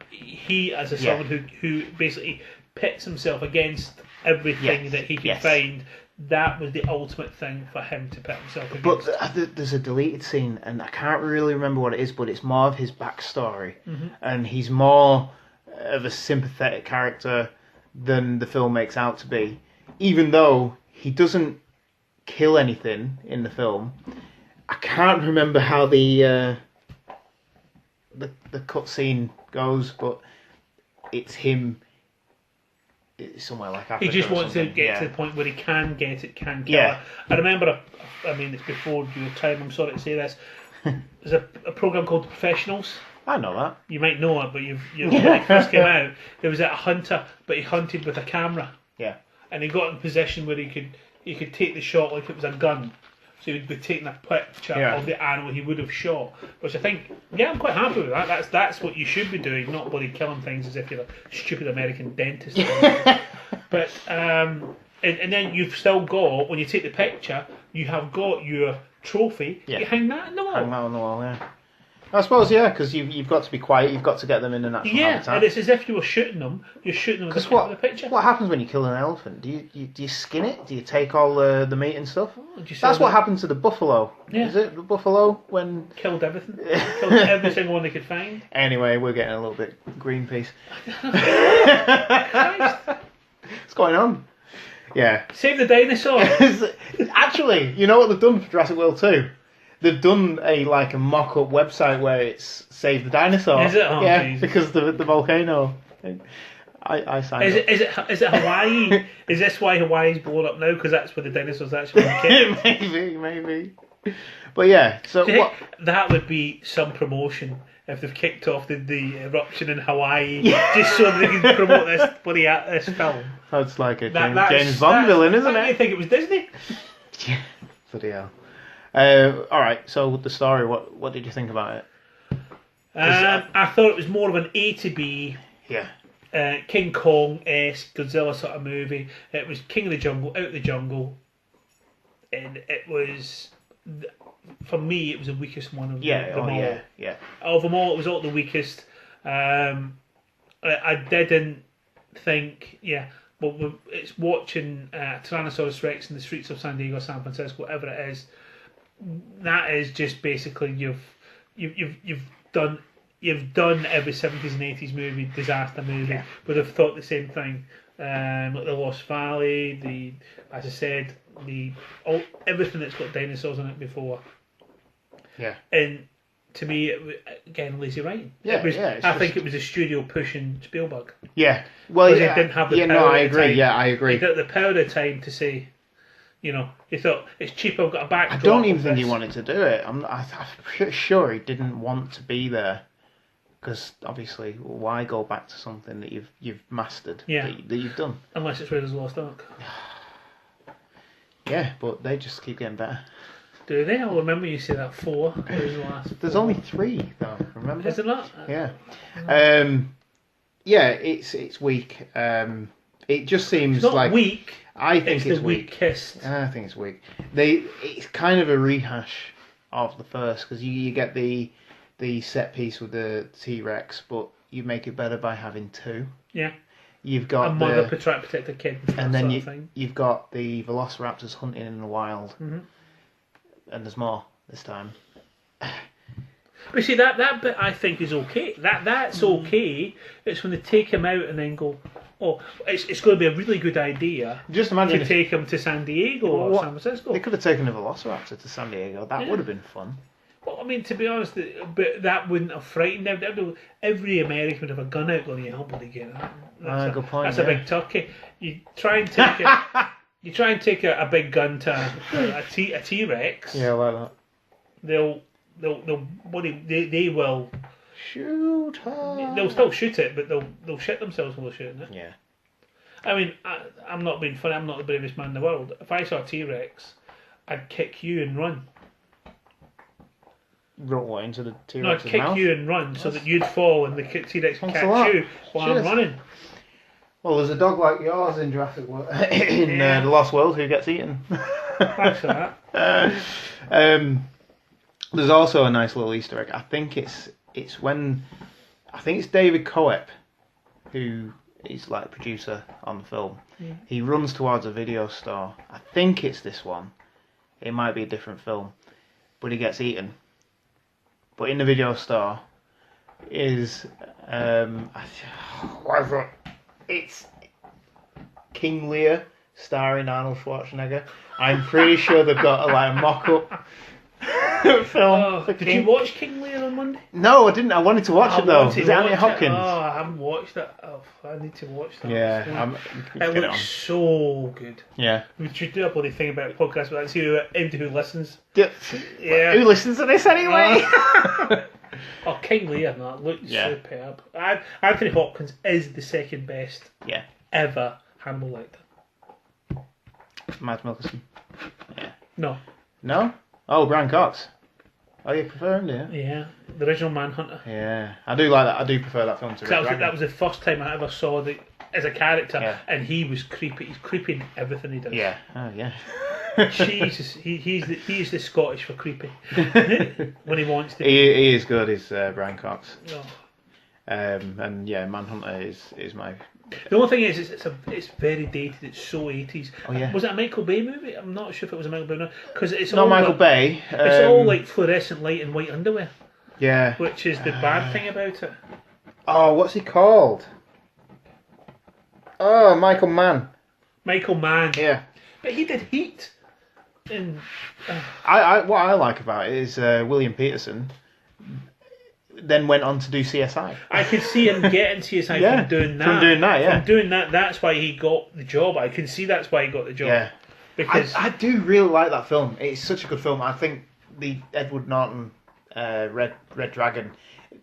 he as someone who basically pits himself against everything Yes, that he can yes. find. That was the ultimate thing for him to pit himself but against. there's a deleted scene, and I can't really remember what it is, but it's more of his backstory, and he's more of a sympathetic character than the film makes out to be, even though he doesn't kill anything in the film. I can't remember how the cutscene goes, but it's him. It's somewhere like Africa. He just or wants to something. get to the point where he can get it, can kill Yeah. it. I remember, I mean, it's before your time, I'm sorry to say this. There's a program called The Professionals. I know that. You might know it, but when it first came out, there was a hunter, but he hunted with a camera. Yeah. And he got in a position where he could take the shot like it was a gun. So he would be taking a picture of the animal he would have shot. Which I think, I'm quite happy with that. That's what you should be doing, not bloody killing things as if you're a stupid American dentist. But and then you've still got, when you take the picture, you have got your trophy. Yeah. You hang that in the wall. Hang that on the wall, yeah. I suppose, yeah, because you've got to be quiet. You've got to get them in a natural habitat. And it's as if you were shooting them. You're shooting them with the picture. What happens when you kill an elephant? Do you skin it? Do you take all the meat and stuff? That's what happened to the buffalo. Yeah. Is it the buffalo when killed everything? Killed every single one they could find. Anyway, we're getting a little bit Greenpeace. Christ. What's going on? Yeah. Save the dinosaurs. Actually, you know what they've done for Jurassic World 2? They've done a mock-up website where it's Save the Dinosaurs. Is it? Oh, yeah, geez. because the volcano. I signed up. Is it Hawaii? Is this why Hawaii's blown up now? Because that's where the dinosaurs actually came. maybe. But yeah, so Do you what? think that would be some promotion if they've kicked off the eruption in Hawaii just so that they can promote this film. That's like a That's- James Bond villain, isn't You it? think it was Disney? Bloody hell. All right. So the story. What did you think about it? I thought it was more of an A to B. Yeah. King Kong-esque Godzilla sort of movie. It was King of the Jungle, out of the jungle, and it was, for me, it was the weakest one of them all. Yeah. Of them all, it was all the weakest. I didn't think, well, it's watching Tyrannosaurus Rex in the streets of San Diego, San Francisco, whatever it is. That is just basically you've done every 70s and 80s movie, disaster movie, would have thought the same thing. Like the Lost Valley, as I said, everything that's got dinosaurs in it before. Yeah. And to me, it was, again, lazy writing. I think it was a studio pushing Spielberg. Yeah. Well, they didn't have the power. No, I agree. Yeah, I agree. They didn't have the power of time to say, they thought it's cheap. I've got a backdrop. I don't even think he wanted to do it. I'm pretty sure he didn't want to be there. Because obviously, why go back to something that you've mastered, that you've done? Unless it's Raiders of the Lost Ark. Yeah, but they just keep getting better. Do they? I'll remember you say that 4. There's only 3 though. Remember? Is it not? Yeah. It's weak. It just seems it's not like weak. I think it's the weak. weakest. I think it's weak. It's kind of a rehash of the first because you get the set piece with the T-Rex, but you make it better by having 2. Yeah. You've got a mother trying to protect the kid, and then you've got the Velociraptors hunting in the wild, and there's more this time. But see that bit I think is okay. That's okay. It's when they take him out and then go, oh, it's going to be a really good idea. Just imagine to take him to San Diego or San Francisco. They could have taken a Velociraptor to San Diego. That would have been fun. Well, I mean, to be honest, but that wouldn't have frightened them. Every American would have a gun out going, "Yeah, bloody get that." Good point. That's a big turkey. You try and take a big gun to a T-Rex. Yeah, I like that. They will shoot her. They'll still shoot it, but they'll shit themselves while they're shooting it. Yeah. I mean, I'm not being funny. I'm not the bravest man in the world. If I saw a T-Rex, I'd kick you and run. What, into the No, T-Rex's kick mouth? you and run so that you'd fall and the T-Rex Thanks a catch lot. you while Cheers. I'm running. Well, there's a dog like yours in Jurassic World, in Yeah. The Lost World who gets eaten. Thanks for that. There's also a nice little Easter egg. I think it's David Coep, who is like producer on the film. Yeah. He runs towards a video store. I think it's this one. It might be a different film, but he gets eaten. But in the video store is what is it? It's King Lear starring Arnold Schwarzenegger. I'm pretty sure they've got a mock-up film. For Did King. you watch King Lear on Monday? No, I didn't. I wanted to watch it though. wanted Is to it Anthony watch Hopkins? Oh, I haven't watched that. Oh, I need to watch that. Yeah, it get it on. looks so good. Yeah. We should do a bloody thing about podcasts, but see anybody who listens. Yeah. Yeah. Who listens to this anyway? Oh, King Lear, that looked Yeah. superb. Anthony Hopkins is the second best Yeah. ever Hannibal Lecter. Mads Mikkelsen. No, No? Oh, Brian Cox. Oh, you prefer him, do you? yeah, the original Manhunter. Yeah. I do like that. I do prefer that film to Red Dragon. That was the first time I ever saw the as a character, Yeah. and he was creepy. He's creepy in everything he does. Yeah. Oh, yeah. Jesus, he's the Scottish for creepy when he wants to. He is good, is Brian Cox. Oh. And yeah, Manhunter is my... The only thing is, it's very dated. It's so 80s. Oh, yeah. Was it a Michael Bay movie? I'm not sure if it was a Michael Bay because it's Not all Michael like, Bay. It's all like fluorescent light and white underwear, Yeah. which is the bad thing about it. Oh, what's he called? Oh, Michael Mann. Michael Mann. Yeah. But he did Heat. And What I like about it is William Peterson then went on to do CSI. I could see him getting CSI Yeah, from doing that. from doing that, yeah. From doing that, that's why he got the job. I can see that's why he got the job. Yeah. Because I do really like that film. It's such a good film. I think the Edward Norton Red Dragon,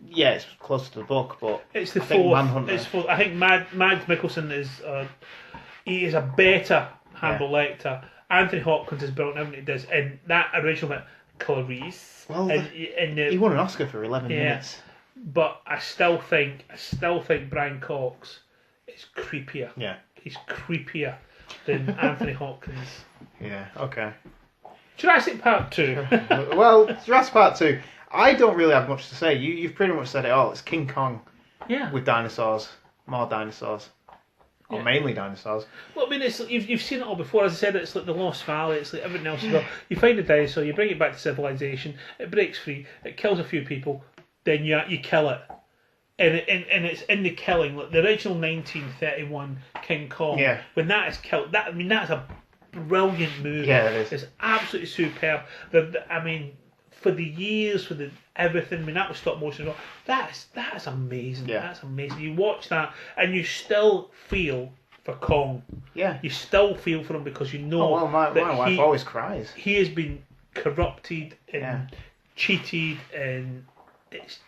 yeah, it's close to the book, but it's the I think fourth. Manhunter. It's fourth. I think Mads Mikkelsen is he is a better Hannibal Lecter. Anthony Hopkins is brilliant in everything he does, and that original Clarice. Well, and he won an Oscar for 11 minutes. But I still think Brian Cox is creepier. Yeah. He's creepier than Anthony Hopkins. Yeah. Okay. Jurassic Park 2. Well, Jurassic Park 2. I don't really have much to say. You've pretty much said it all. It's King Kong Yeah. with dinosaurs, more dinosaurs, or Yeah. mainly dinosaurs. Well, I mean, it's you've seen it all before. As I said, it's like the Lost Valley. It's like everything else. You find a dinosaur, you bring it back to civilization. It breaks free. It kills a few people. Then you kill it, and it's in the killing. Like the original 1931 King Kong. Yeah. When that is killed, that's a brilliant movie. Yeah, it is. It's absolutely superb. I mean, for the years, for the everything. I mean, that was stop motion as well. That's amazing. Yeah. That's amazing. You watch that and you still feel for Kong. Yeah. You still feel for him because you know Oh, well, my that wife always cries. he has been corrupted and Yeah. cheated, and it's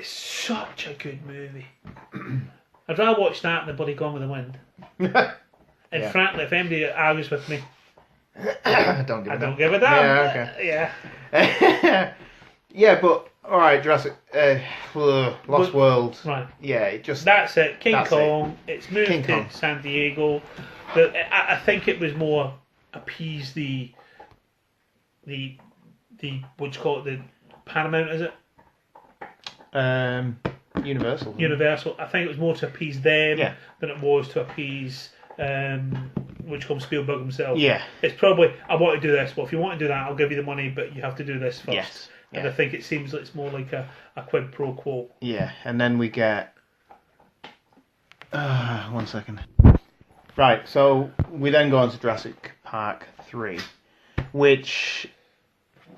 such a good movie. I'd rather watch that than the bloody Gone with the Wind. And Yeah. frankly, if anybody argues with me, Don't give I a don't damn. give a damn. Yeah, okay. Yeah. Yeah, but alright, Jurassic Lost World. Right. Yeah, it just That's it. King That's Kong. It's moved King to Kong. San Diego. I think it was more appease the what do you call it, the Paramount, is it? Universal. Universal. I think it was more to appease them Yeah. than it was to appease which comes Spielberg himself. Yeah. It's probably, I want to do this. Well, if you want to do that, I'll give you the money, but you have to do this first. Yes. And Yeah. I think it seems like it's more like a quid pro quo. Yeah, and then we get 1 second. Right, so we then go on to Jurassic Park 3, which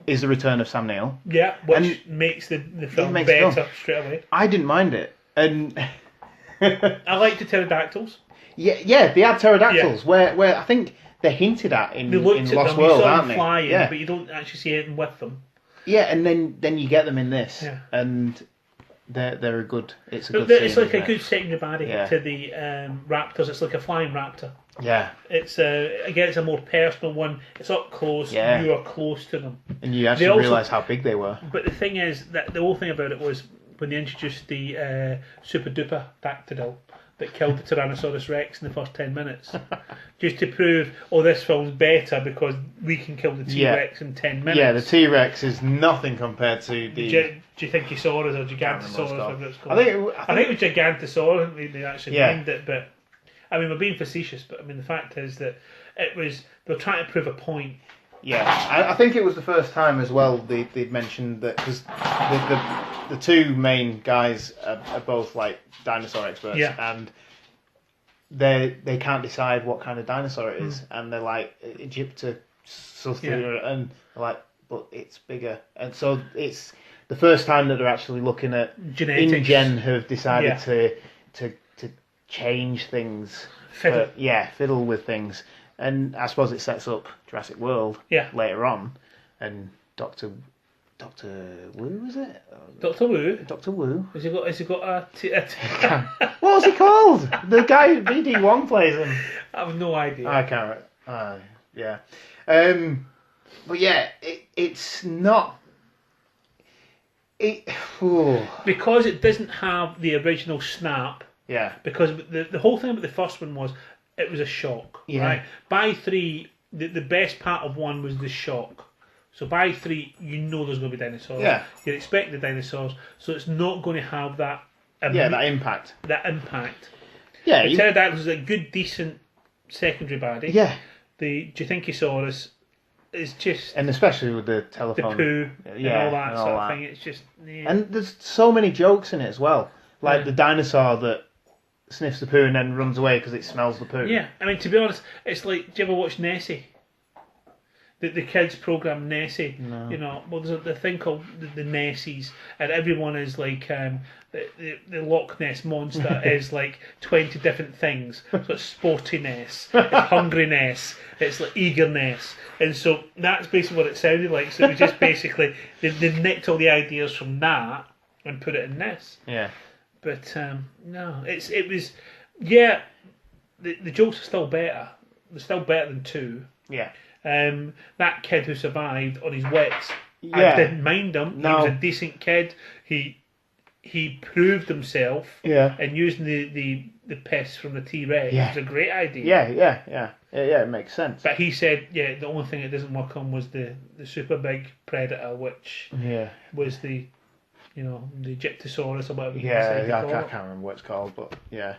is the return of Sam Neill. Yeah, which And makes the film makes the better film. straight away. I didn't mind it, and I like the pterodactyls. yeah, they had pterodactyls where I think they're hinted at in They looked at Lost them, you World, saw aren't them they? flying, Yeah, but you don't actually see anything with them. yeah, and then you get them in this, Yeah. and they're a good. It's a good. It's scene, like a isn't it? good secondary body to the raptors. It's like a flying raptor. Yeah. It's again, it's a more personal one. It's up close. Yeah. You are close to them. And you actually realise how big they were. But the thing is that the whole thing about it was when they introduced the super duper dactyl that killed the Tyrannosaurus Rex in the first 10 minutes, just to prove, this film's better because we can kill the T-Rex in 10 minutes. Yeah, the T-Rex is nothing compared to the. Do you think Gigantosaurus or Gigantosaurus, whatever it's called? I think it was Gigantosaurus. They actually named it, but I mean, we're being facetious. But I mean, the fact is that they're trying to prove a point. Yeah, I think it was the first time as well they'd mentioned that, because the two main guys are both like dinosaur experts, and they can't decide what kind of dinosaur it is, and they're like Egyptopithecus, and they're like, but it's bigger, and so it's the first time that they're actually looking at genetics. InGen have decided to change things, fiddle with things. And I suppose it sets up Jurassic World later on, and Doctor Wu, was it? Doctor Wu. Doctor Wu. Has he got a what was he called? The guy who BD1 plays him. I have no idea. I can't. Yeah. But yeah, it's not. Because it doesn't have the original snap. Yeah. Because the whole thing about the first one was. It was a shock, right? By 3, the best part of 1 was the shock. So by 3, you know there's going to be dinosaurs. Yeah. You expect the dinosaurs, so it's not going to have that. That impact. That impact. Yeah. The pterodactyl is a good, decent secondary body. Yeah. The Gigantosauros is just. And especially with the telephone. The poo. And all that sort of thing. It's just. Yeah. And there's so many jokes in it as well. Like the dinosaur that sniffs the poo and then runs away because it smells the poo. Yeah, I mean, to be honest, it's like, do you ever watch Nessie? The kids program Nessie. No. You know, well, there's a thing called the Nessies, and everyone is like the Loch Ness monster is like 20 different things. So it's sporty Ness, it's hungry Ness, it's like eager Ness, and so that's basically what it sounded like. So it was just basically they nicked all the ideas from that and put it in this. Yeah. But no, it was the jokes are still better. They're still better than 2. Yeah. That kid who survived on his wits, I didn't mind him. No. He was a decent kid. He proved himself. Yeah. And using the piss from the T-Rex was a great idea. Yeah, it makes sense. But he said, the only thing it doesn't work on was the super big predator, which was the Egyptosaurus or whatever. I can't remember what it's called, but yeah.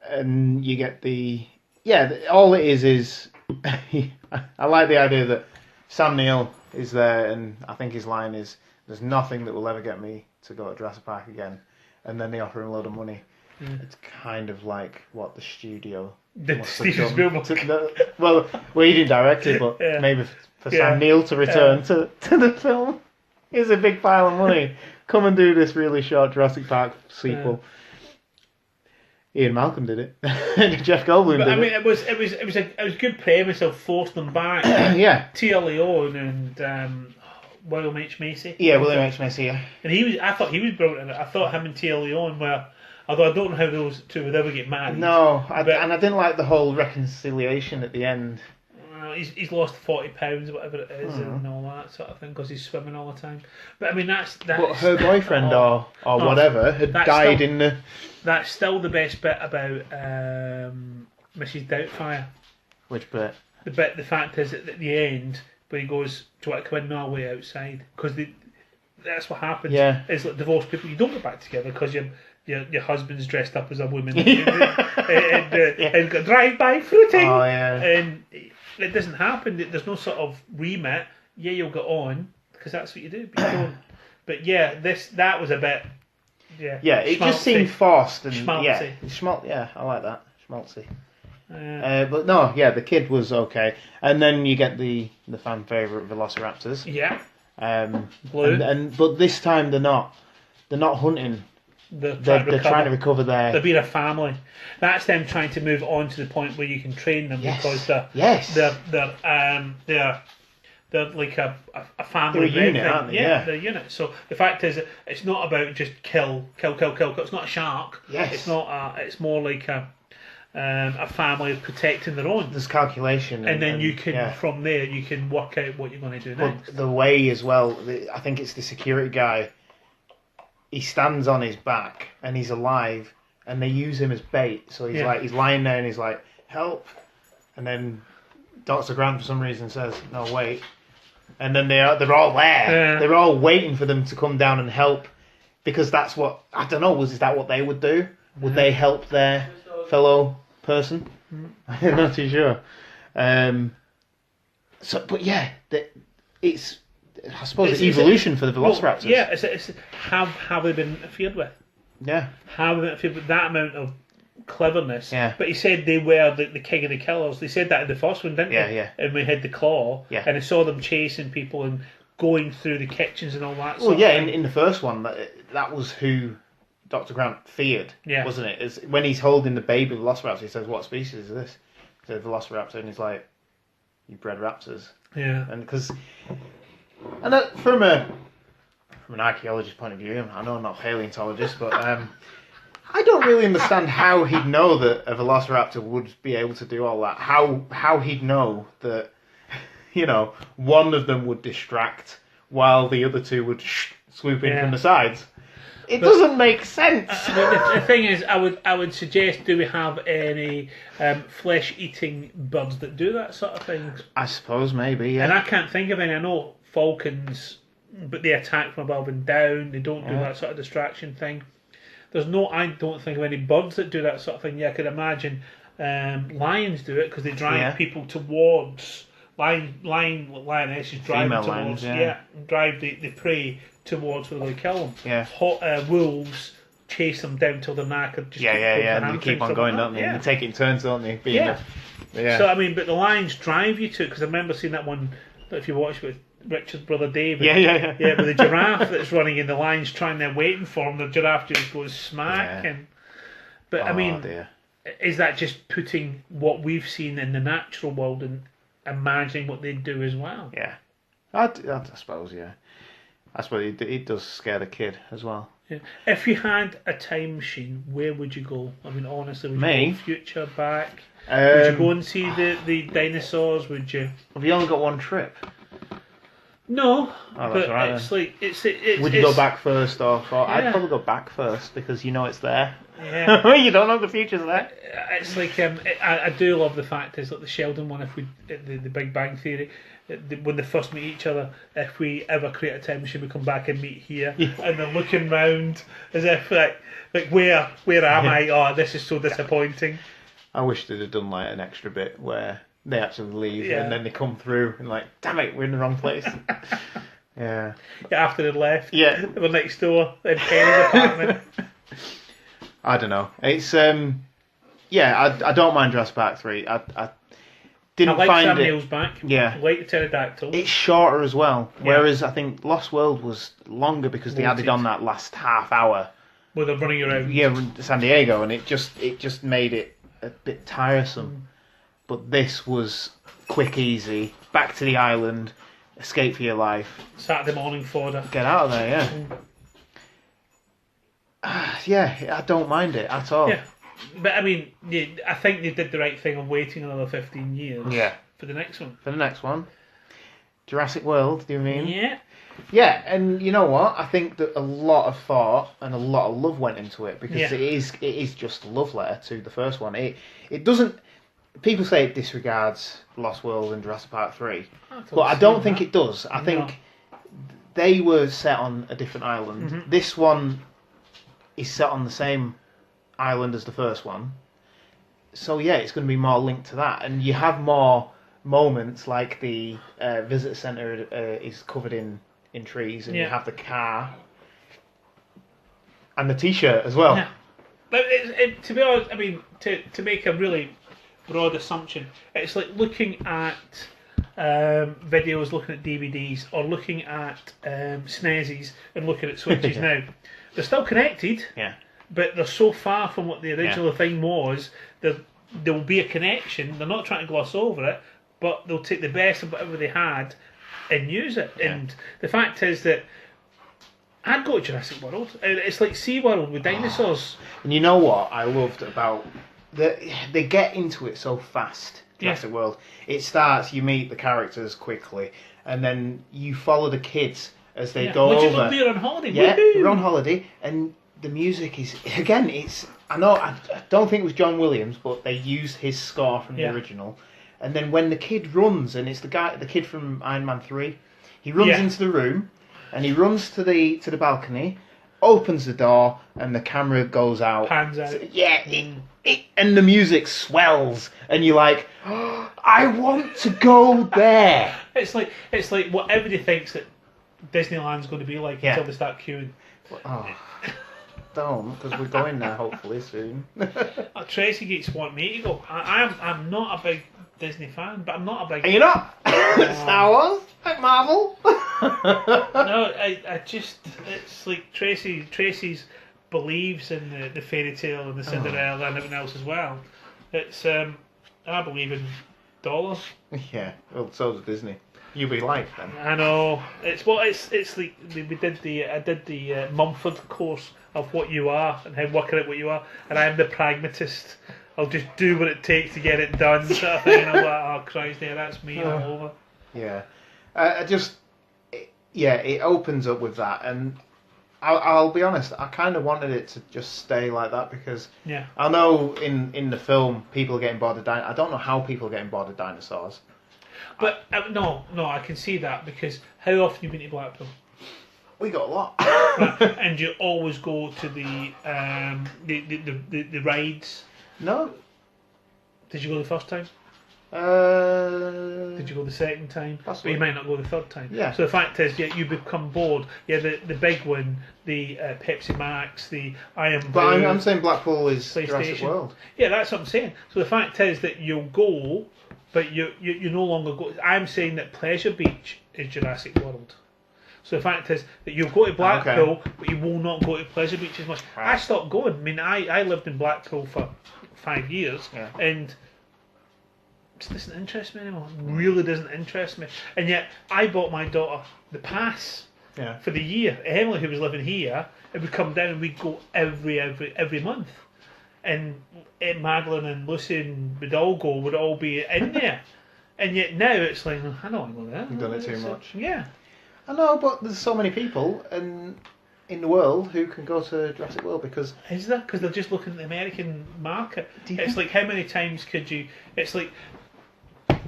And you get all it is I like the idea that Sam Neill is there, and I think his line is, "There's nothing that will ever get me to go to Jurassic Park again," and then they offer him a load of money. It's kind of like what the studio Steven Spielberg. Well, he didn't direct it, but maybe for Sam Neill to return to the film. Here's a big pile of money. Come and do this really short Jurassic Park sequel. Ian Malcolm did it. Jeff Goldblum did it. I mean, it was a good premise of forcing them back. Tia Leone and William H Macy. Yeah, William H Macy. Yeah. And I thought he was brilliant in it. I thought him and Tia Leone were. Although I don't know how those two would ever get married. No, and I didn't like the whole reconciliation at the end. He's lost 40 pounds or whatever it is and all that sort of thing because he's swimming all the time. But I mean that's but her boyfriend or whatever had died in the. That's still the best bit about Mrs. Doubtfire. Which bit? The fact is that at the end where he goes, "Do you want to come in? No, I'll wait outside," because that's what happens. Yeah. It's like divorced people. You don't get back together because your husband's dressed up as a woman and got drive-by fruiting. Oh yeah. And it doesn't happen. There's no sort of remit. Yeah, you'll get on because that's what you do. But you don't. But yeah, that was a bit. Yeah, it just seemed forced and schmaltzy. Yeah, I like that, schmaltzy. But no, the kid was okay, and then you get the fan favorite Velociraptors. Yeah. Blue. But this time they're not hunting. They're trying to recover their. They're being a family. That's them trying to move on to the point where you can train them because they're They're like a family. They're a unit, aren't they? Yeah. They're a unit. So the fact is, it's not about just kill. It's not a shark. Yes. It's not. It's more like a family protecting their own. There's calculation, and then you can from there you can work out what you're going to do next. But the way as well, I think it's the security guy. He stands on his back and he's alive, and they use him as bait. So he's he's lying there and he's like, help, and then Dr. Grant for some reason says, no, wait. And then they're all there. They're all waiting for them to come down and help, because that's what, I don't know, is that what they would do? Would they help their fellow person? I'm not too sure. But yeah, it's, I suppose it's evolution for the Velociraptors. Well, yeah, it's have they been interfered with? Yeah. Have they been interfered with that amount of cleverness? Yeah. But he said they were the king of the killers. They said that in the first one, didn't they? Yeah. And we had the claw. Yeah. And I saw them chasing people and going through the kitchens and all that. Well, yeah, in the first one, that was who Dr. Grant feared, wasn't it? It's when he's holding the baby Velociraptor, he says, "What species is this?" He says, "Velociraptor," and he's like, "You bred raptors." Yeah. And from an archaeologist point of view, I know I'm not a paleontologist, but I don't really understand how he'd know that a Velociraptor would be able to do all that. How he'd know that, one of them would distract while the other two would swoop in from the sides. It doesn't make sense. The thing is, I would suggest, do we have any flesh-eating birds that do that sort of thing? I suppose maybe, yeah. And I can't think of any. I know falcons, but they attack from above and down. They don't do that sort of distraction thing. I don't think of any birds that do that sort of thing. Yeah, I could imagine lions do it because they drive people towards. Lionesses drive Female towards. lions, drive the prey towards where they kill them. Yeah. Wolves chase them down till they're knackered. They keep on going, don't they? Yeah. They take it in turns, don't they? Yeah. So I mean, but the lions drive you to it, because I remember seeing that one. If you watch with Richard's brother David. Yeah, with the giraffe that's running and the lions trying there waiting for him. The giraffe just goes smack. But I mean, is that just putting what we've seen in the natural world and imagining what they'd do as well? Yeah, I suppose. Yeah, I suppose it does scare the kid as well. Yeah. If you had a time machine, where would you go? I mean, honestly, would you go future, back? Would you go and see the dinosaurs? Would you? Have you only got one trip? No, that's but right, it's then. like it's. Would you go back first or? I'd probably go back first because it's there. Yeah. You don't know the future's there. It's like I do love the fact is like the Sheldon one. If we the Big Bang Theory, when they first meet each other, if we ever create a time machine, we come back and meet here, and they're looking round as if like where am I? Oh, this is so disappointing. I wish they'd have done like an extra bit where they actually leave and then they come through and like, damn it, we're in the wrong place. Yeah. After they left. Yeah. They were next door in Penny's apartment. I don't know. It's I don't mind Jurassic Park 3. I didn't like find Sam it. Neill's back. Yeah. I like the pterodactyl. It's shorter as well. Whereas I think Lost World was longer because they added on that last half hour. Where they're running around. Yeah, San Diego, and it just made it a bit tiresome. But this was quick, easy. Back to the island, escape for your life. Saturday morning fodder. Get out of there, yeah. I don't mind it at all. Yeah, but I mean, I think they did the right thing of waiting another 15 years. Yeah. For the next one. For the next one, Jurassic World. Do you mean? Yeah. Yeah, and you know what? I think that a lot of thought and a lot of love went into it because it is just a love letter to the first one. It doesn't. People say it disregards Lost World and Jurassic Park 3, but I don't think it does. I think they were set on a different island. Mm-hmm. This one is set on the same island as the first one. So yeah, it's going to be more linked to that. And you have more moments like the visitor centre is covered in trees and you have the car and the t-shirt as well. Yeah. But to be honest, I mean, to make a really broad assumption, it's like looking at videos, looking at DVDs, or looking at SNESes and looking at Switches now. They're still connected, but they're so far from what the original thing was. There will be a connection. They're not trying to gloss over it, but they'll take the best of whatever they had and use it. Yeah. And the fact is that I'd go to Jurassic World. It's like SeaWorld with dinosaurs. And you know what I loved about they get into it so fast. Jurassic World. It starts. You meet the characters quickly, and then you follow the kids as they go Would you over. love they're on holiday? Yeah, Woohoo! they're on holiday, and the music is again. It's I don't think it was John Williams, but they used his score from the original. And then when the kid runs, and it's the kid from Iron Man 3, he runs into the room, and he runs to the balcony, opens the door, and the camera goes out. Pans out. So, and the music swells, and you're like, oh, I want to go there. It's like what everybody thinks that Disneyland's going to be like until they start queuing. Oh, don't, because we're going there hopefully soon. Tracy Geeks want me to go. I'm not a big Disney fan, but I'm not a big. Are you not? Star Wars? Like Marvel? No, I just it's like Tracy's believes in the fairy tale and the Cinderella and everything else as well. It's I believe in dollars. Yeah, well, so does Disney. You be like then. I know. It's like I did the Mumford course of what you are and how working out what you are, and I'm the pragmatist. I'll just do what it takes to get it done, sort of thing. And I'm like, oh Christ, yeah, that's me all over. Yeah, it opens up with that, and I'll be honest, I kind of wanted it to just stay like that because I know in the film people are getting bored of dinosaurs. I don't know how people are getting bored of dinosaurs. But no, I can see that because how often you been to Blackpool? We got a lot. Right, and you always go to the rides. No. Did you go the first time? Did you go the second time? Possibly. But you might not go the third time. Yeah. So the fact is, you become bored. Yeah, the big one, the Pepsi Max, the Iron Blue. But I'm saying Blackpool is PlayStation. Jurassic World. Yeah, that's what I'm saying. So the fact is that you'll go, but you no longer go. I'm saying that Pleasure Beach is Jurassic World. So the fact is that you'll go to Blackpool, but you will not go to Pleasure Beach as much. Right. I stopped going. I mean, I lived in Blackpool for 5 years, and it doesn't interest me anymore. It really doesn't interest me. And yet, I bought my daughter the pass for the year. Emily, who was living here, it would come down and we'd go every month. And Madeline and Lucy and we'd all be in there. And yet now it's like, I don't want to go there. You've done it too much. Yeah. I know, but there's so many people in the world who can go to Jurassic World because... Is there? Because they're just looking at the American market. It's like, how many times could you... It's like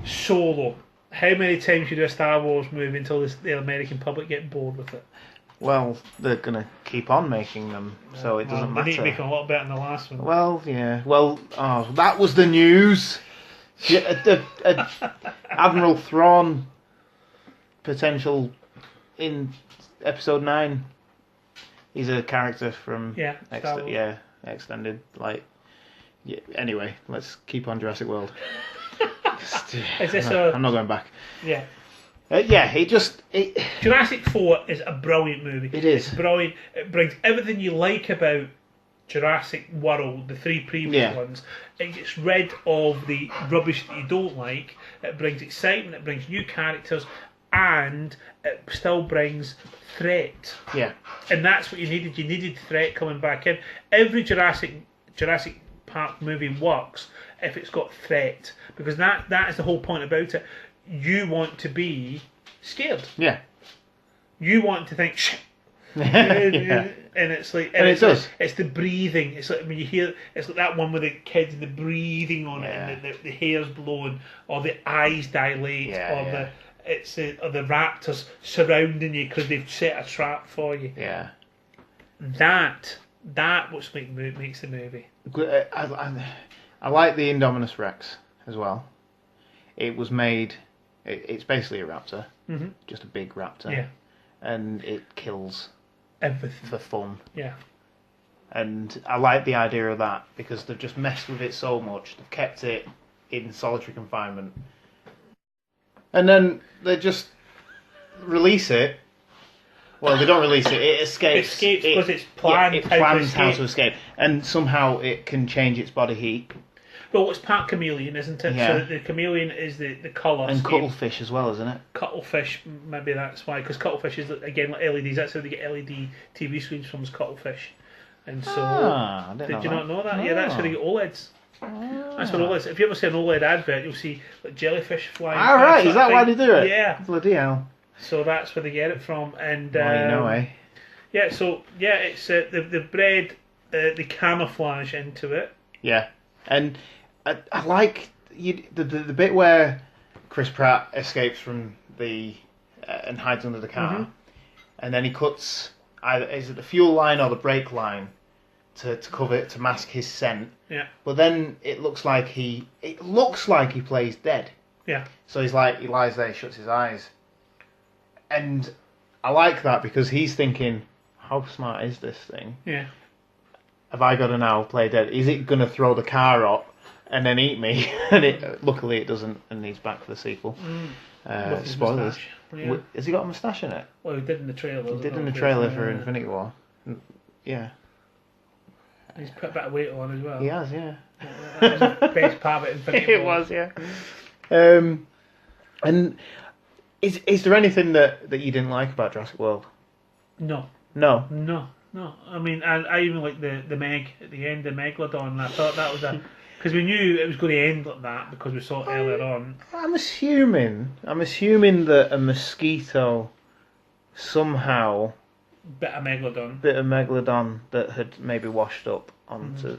Solo. How many times you do a Star Wars movie until the American public get bored with it? Well, they're going to keep on making them, so it doesn't matter. They need to make them a lot better than the last one. Well, yeah. Well, that was the news. Admiral Thrawn potential in episode 9. He's a character from extended. Anyway, let's keep on Jurassic World. I'm not going back. Yeah. Jurassic 4 is a brilliant movie. It is. It's brilliant. It brings everything you like about Jurassic World, the 3 previous ones. It gets rid of the rubbish that you don't like. It brings excitement. It brings new characters. And it still brings threat. Yeah. And that's what you needed. You needed threat coming back in. Every Jurassic Park movie works if it's got threat. Because that is the whole point about it. You want to be scared. Yeah. You want to think, shh. Yeah. And it's like... And it does. It's the breathing. It's like when you hear... It's like that one with the kids, the breathing on it, and the hair's blowing, or the eyes dilate, or the raptors surrounding you because they've set a trap for you. Yeah. That what makes the movie. I like the Indominus Rex as well. It was made... It's basically a raptor. Mm-hmm. Just a big raptor. Yeah. And it kills... everything. For fun. Yeah. And I like the idea of that because they've just messed with it so much. They've kept it in solitary confinement. And then they just release it. Well, they don't release it. It escapes. It escapes because it's planned. It plans how to escape, and somehow it can change its body heat. Well, it's part chameleon, isn't it? Yeah. So the chameleon is the colour. And scheme. cuttlefish as well, isn't it? Cuttlefish, maybe that's why, because cuttlefish is again like LEDs. That's how they get LED TV screens from, is cuttlefish. And so, I didn't know did you that. not know that? Yeah, that's how they get OLEDs. That's what OLEDs. If you ever see an OLED advert, you'll see like jellyfish flying. All right, is that why they do it? Yeah. Bloody hell. So that's where they get it from, and Well, you know, eh? yeah. So yeah, it's they've bred the camouflage into it. Yeah, and I like the bit where Chris Pratt escapes from the and hides under the car, and then he cuts either is it the fuel line or the brake line to cover it, to mask his scent. Yeah. But then it looks like he plays dead. Yeah. So he lies there, he shuts his eyes, and I like that because he's thinking, how smart is this thing? Yeah. Have I got to now play dead? Is it going to throw the car up and then eat me? And luckily it doesn't, and he's back for the sequel. With his Spoilers. moustache. Yeah. Has he got a moustache in it? Well, he did in the trailer. He did in the trailer for Infinity War. Yeah. He's put a bit of weight on as well. He has, yeah. That was the best part of Infinity War. It was, yeah. And is there anything that you didn't like about Jurassic World? No. No. No. I mean, I even like the Meg at the end, the Megalodon. And I thought that was because we knew it was going to end like that because we saw it earlier on. I'm assuming that a mosquito somehow Bit of megalodon that had maybe washed up onto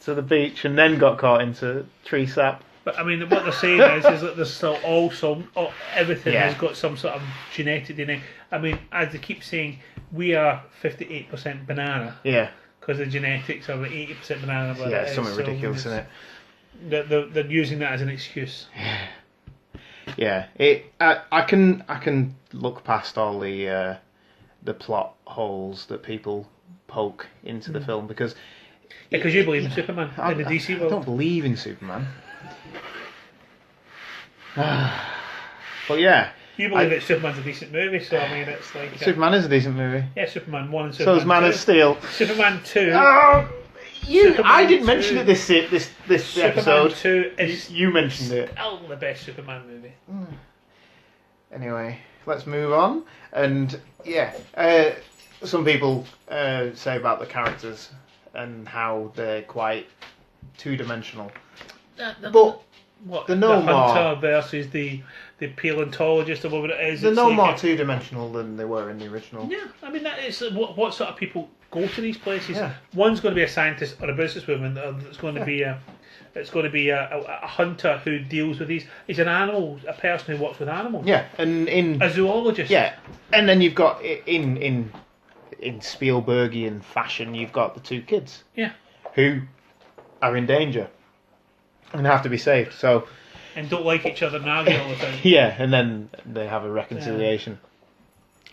to the beach and then got caught into tree sap. But I mean, what they're saying is that there's still everything Yeah. has got some sort of genetic DNA. I mean, as they keep saying, we are 58% banana. Yeah. Because the genetics are 80% banana. But Yeah, something ridiculous in it. They're using that as an excuse. Yeah, I can look past all the plot holes that people poke into the film because you believe in Superman in the DC world. I don't believe in Superman. But yeah, You believe that Superman's a decent movie, so I mean, it's like Superman is a decent movie. Yeah, Superman 1 and So Superman is Man 2. of Steel. Superman 2. I Superman didn't mention 2. it this Superman episode. 2 is You mentioned it. still the best Superman movie. Anyway, let's move on. And yeah, some people say about the characters and how they're quite two-dimensional. But What, they're no the hunter more. versus the paleontologist or whatever it is. They're it's no like more two-dimensional than they were in the original. Yeah, I mean that is what sort of people go to these places. Yeah. One's going to be a scientist or a businesswoman. It's going to be a hunter who deals with these. He's a person who works with animals. Yeah, and A zoologist. yeah, and then you've got in Spielbergian fashion, you've got the two kids. Yeah. Who are in danger and have to be saved. So And don't like each other and argue all the time. yeah, and then they have a reconciliation.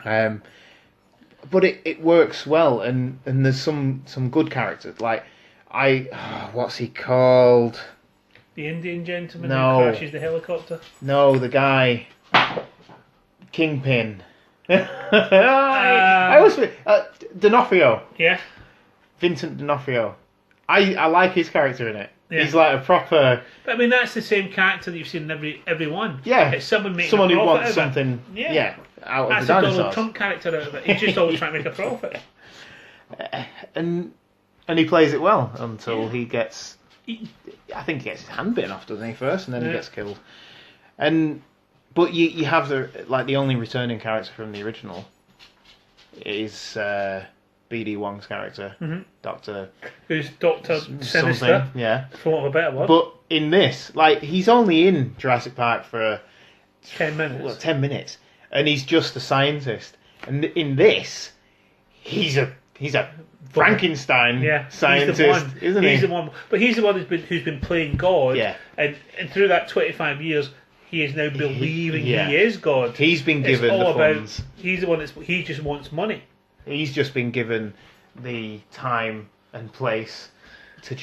But it works well, and there's some good characters. Like what's he called? The Indian gentleman No. who crashes the helicopter. No, the guy, Kingpin. I always D'Onofrio, Yeah. Vincent D'Onofrio. I like his character in it. Yeah. He's like a proper. But I mean, that's the same character that you've seen in every one. Yeah. It's someone making Someone a who profit wants out of it. something. Yeah. Out That's of the the Donald dinosaurs. Trump character out of it. He's just always trying to make a profit. And he plays it well until he gets. I think he gets his hand bitten off, doesn't he? First, and then he gets killed. But you have the only returning character from the original is B.D. Wong's character, Doctor. Who's Dr. Sinister, Something, yeah. for want of a better word. But in this, he's only in Jurassic Park for 10 minutes. Well, 10 minutes, and he's just a scientist. And in this, he's a Frankenstein scientist, isn't he? He's the one, but he's the one who's been playing God. Yeah. And through that 25 years, he is now believing Yeah. he is God. He's been given it's all the about, funds. He's the one he just wants money. He's just been given the time and place to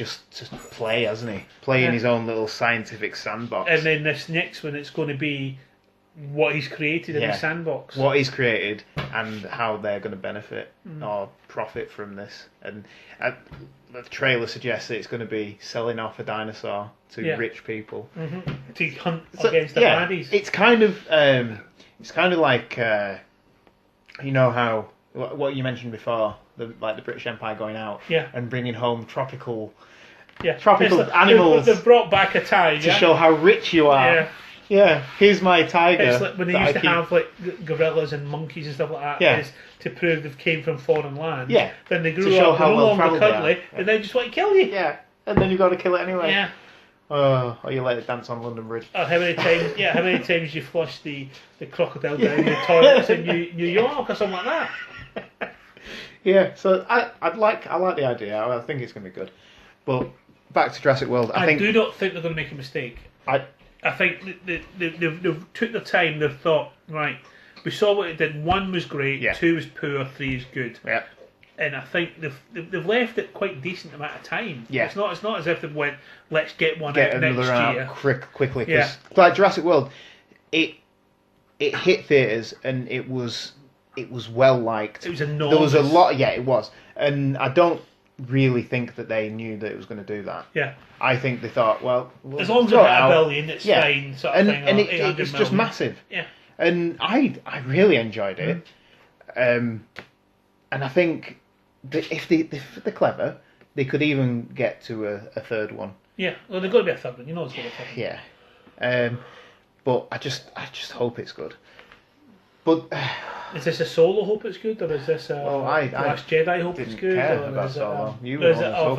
play, hasn't he? Play in his own little scientific sandbox. And then this next one, it's going to be what he's created in his sandbox. What he's created and how they're going to benefit or profit from this. And the trailer suggests that it's going to be selling off a dinosaur to rich people to hunt against the baddies. It's kind of like you know how what you mentioned before, the British Empire going out and bringing home tropical animals. They've brought back a tiger to show how rich you are. Yeah, here's my tiger. It's like when they used to have like gorillas and monkeys and stuff like that. Yeah. Is to prove they came from foreign land. Yeah. Then they To grew show up, how they're no well longer travelled they cuddly, are. and they just want to kill you. Yeah, and then you got to kill it anyway. Yeah. Or you let it dance on London Bridge. How many times? Yeah, how many times you flush the crocodile down the toilets in New York or something like that? Yeah, so I like the idea. I think it's going to be good. But back to Jurassic World. I think do not think they're going to make a mistake. I think they've took their time. They've thought, right, we saw what it did. 1 was great, 2 was poor, 3 is good. Yeah. And I think they've left it quite decent amount of time. Yeah. It's not as if they went, let's get one get out another next out year. quickly. Because like Jurassic World, it hit theatres and it was well liked. It was enormous. There was a lot. Yeah, it was. And I don't really think that they knew that it was going to do that. Yeah. I think they thought, well, as long as it's a billion, it's fine. Sort of thing, and it's just massive. Yeah. And I really enjoyed it. And I think that if they're clever, they could even get to a third one. Yeah. Well, there's got to be a third one. You know, it's got to be a third one. Yeah. But I just hope it's good. But is this a Solo hope it's good, or is this Last Jedi hope it's good, or is it of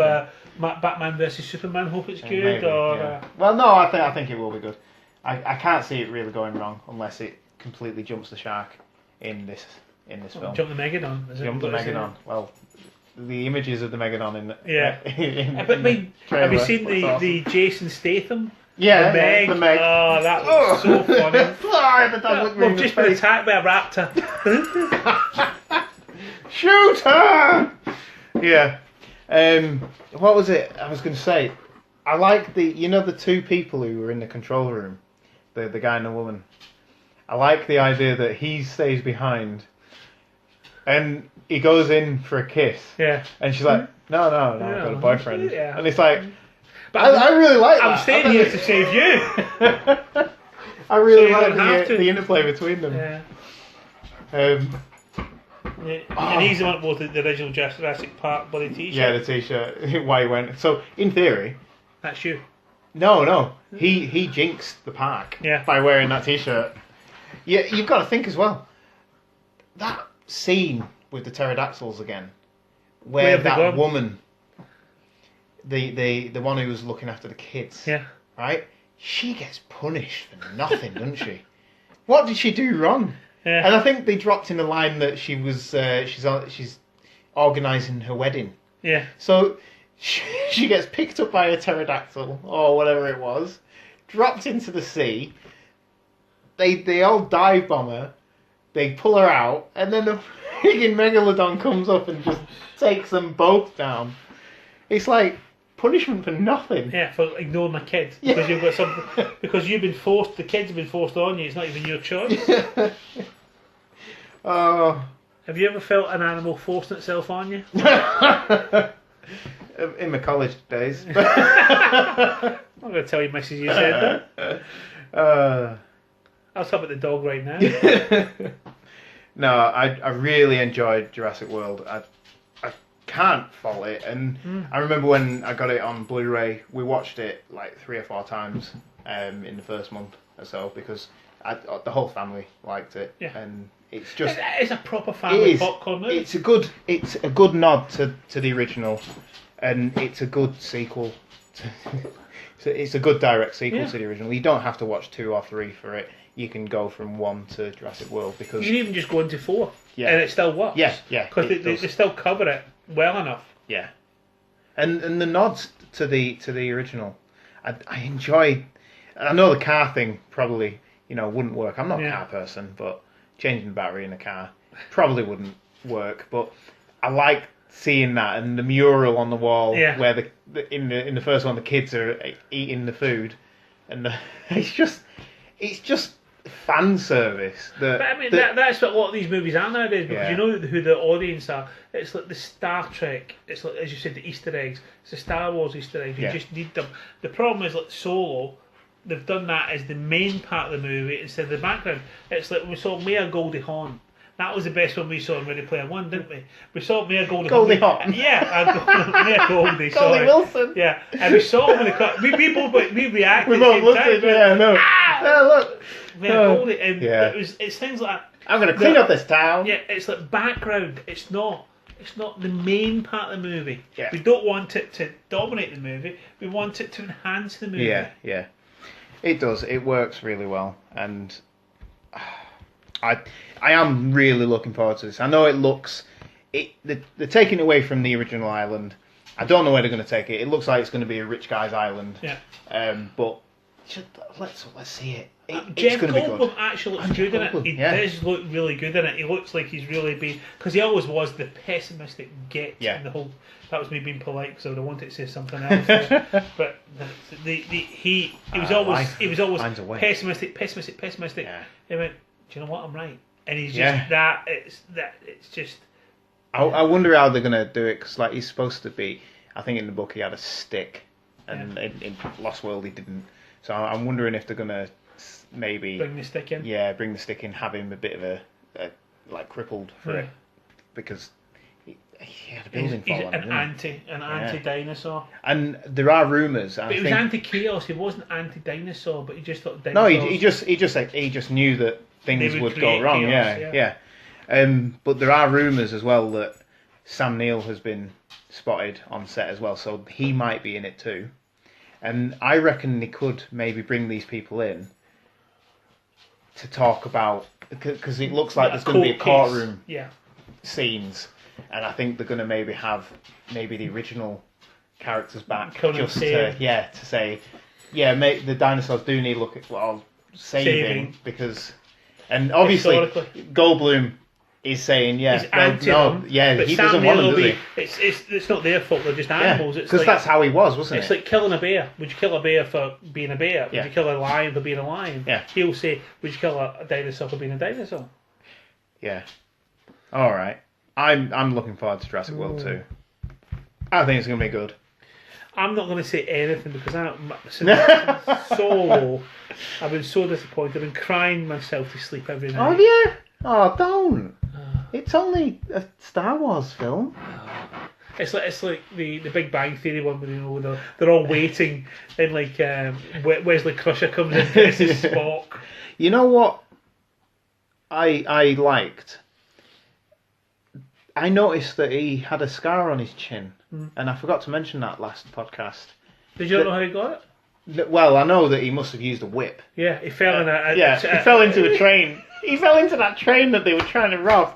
Batman versus Superman hope it's good, maybe, or well, no, I think it will be good. I can't see it really going wrong unless it completely jumps the shark in this film. Jump the Megalodon. Jump the Megalodon. Well, the images of the Megalodon in have you seen the Jason Statham? Yeah, the Meg. Oh, that was so funny. We've just been attacked by a raptor. Shoot her! Yeah. What was it? I was going to say. I like the 2 people who were in the control room, the guy and the woman. I like the idea that he stays behind, and he goes in for a kiss. Yeah. And she's like, no, I've got a boyfriend. Yeah. And it's like. But I really like that. I'm staying here to save you. I really like the interplay between them. Yeah. And he's the one who wore the original Jurassic Park bloody t-shirt. Yeah, the t-shirt. Why he went. So, in theory... That's you. No. He jinxed the park by wearing that t-shirt. Yeah, you've got to think as well. That scene with the pterodactyls again, where that woman... The one who was looking after the kids, right? She gets punished for nothing, doesn't she? What did she do wrong? Yeah. And I think they dropped in the line that she was she's organising her wedding. Yeah. So she gets picked up by a pterodactyl or whatever it was, dropped into the sea. They all dive bomb her. They pull her out, and then the friggin' megalodon comes up and just takes them both down. It's like punishment for nothing. Yeah, for ignoring the kids because you've got something. Because you've been forced. The kids have been forced on you. It's not even your choice. Oh. Have you ever felt an animal forcing itself on you? In my college days. I'm not going to tell you, Mrs. You said that. I'll talk about the dog right now. No, I really enjoyed Jurassic World. I can't fault it, and I remember when I got it on Blu-ray, we watched it like 3 or 4 times in the first month or so because the whole family liked it, and it's just it's a proper family popcorn movie. It's a good nod to the original, and it's a good sequel. It's a good direct sequel to the original. You don't have to watch 2 or 3 for it. You can go from 1 to Jurassic World because you can even just go into 4, and it still works. Yeah, because they still cover it well enough. Yeah, and the nods to the original, I enjoy. I know the car thing probably wouldn't work. I'm not a car person, but changing the battery in a car probably wouldn't work. But I like seeing that and the mural on the wall where in the first one the kids are eating the food, and it's just fan service. But I mean, that's what a lot of these movies are nowadays, because Yeah. you know who the audience are. It's like the Star Trek. It's like, as you said, the Easter eggs. It's the Star Wars Easter eggs. You Yeah. just need them. The problem is, like Solo, they've done that as the main part of the movie instead of the background. It's like we saw Mia Goldie Hawn. That was the best one we saw in Ready Player One, didn't we? We saw Mia Goldie Goldie Hawn. Yeah, Mia Goldie. Goldie Sorry. Wilson. Yeah, and we saw when we both we reacted. We at the both same looked time, at it. Yeah, no. Yeah, look. Mia Oh. Goldie, and Yeah. it's things like that. I'm gonna clean up this town. Yeah, it's like background. It's not the main part of the movie. Yeah. We don't want it to dominate the movie. We want it to enhance the movie. Yeah. It does. It works really well, and I am really looking forward to this. I know it looks. They're taking it away from the original island. I don't know where they're going to take it. It looks like it's going to be a rich guy's island. Yeah. But let's see it. It's Jeff going to be Goldblum good. actually looks And good in Jeff it. Goldblum, He yeah. does look really good in it. He looks like he's really been, because he always was the pessimistic git Yeah. in the whole. That was me being polite because I would have wanted to say something else. There. But he was always finds a way. pessimistic. Yeah. He went, do you know what? I'm right. And he's just Yeah. it's just. I wonder how they're going to do it, because like he's supposed to be. I think in the book he had a stick, and in Lost World he didn't. So I'm wondering if they're going to maybe Bring the stick in. Yeah, bring the stick in, have him a bit of a like crippled for it, because he had a building He's fall on him, an didn't he? anti-dinosaur. And there are rumours. But he was anti-chaos. He wasn't anti-dinosaur, but he just thought No, dinosaurs. he just knew that things They would would go create wrong. chaos, Yeah. But there are rumours as well that Sam Neill has been spotted on set as well, so he might be in it too. And I reckon they could maybe bring these people in to talk about, because it looks like there's going to be a courtroom scenes, and I think they're going to maybe have the original characters back, just to say, make the dinosaurs do need saving, because, and obviously Goldblum is saying he's anti them, he Sam doesn't want Neill them, does he? It's not their fault. They're just animals. Because like, that's how he was, wasn't it? It's like killing a bear. Would you kill a bear for being a bear? Yeah. Would you kill a lion for being a lion? Yeah. He'll say, would you kill a dinosaur for being a dinosaur? Yeah. All right. I'm looking forward to Jurassic World 2. I think it's going to be good. I'm not going to say anything because Solo, I've been so disappointed. I've been crying myself to sleep every night. Oh yeah. Oh, don't. It's only a Star Wars film. It's like the Big Bang Theory one where they're all waiting and like Wesley Crusher comes in dresses as Spock. You know what I liked? I noticed that he had a scar on his chin, and I forgot to mention that last podcast. Did you not know how he got it? Well, I know that he must have used a whip. Yeah, he fell in he fell into a train. He fell into that train that they were trying to rob,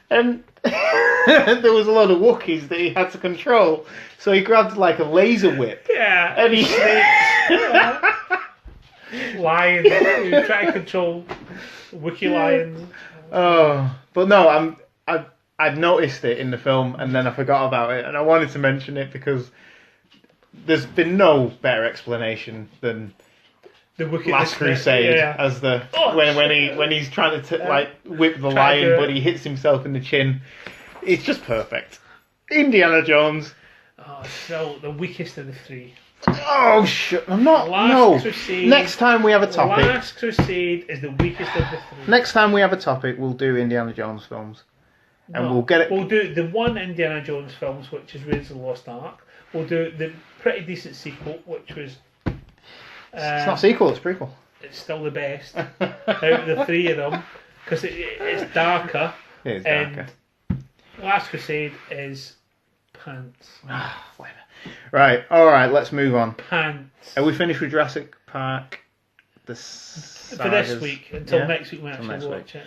and there was a lot of Wookiees that he had to control. So he grabbed like a laser whip. Yeah, and he lions. He was trying to control Wookiee lions. Oh, but no, I'd noticed it in the film, and then I forgot about it, and I wanted to mention it because there's been no better explanation than the Last Crusade as the when he's trying to whip the lion, but he hits himself in the chin. It's just perfect. Indiana Jones. Oh, so the weakest of the three. Oh shit! I'm not. Last Crusade. Next time we have a topic. Last Crusade is the weakest of the three. Next time we have a topic, we'll do Indiana Jones films. And we'll get it. We'll do the one Indiana Jones films, which is Raiders of the Lost Ark. We'll do the pretty decent sequel, which was. It's not a sequel, it's a prequel. It's still the best out of the three of them because it's darker. It is darker. And Last Crusade is pants. Right, alright, let's move on. Pants. Are we finished with Jurassic Park? For this week, until next week we actually watch it.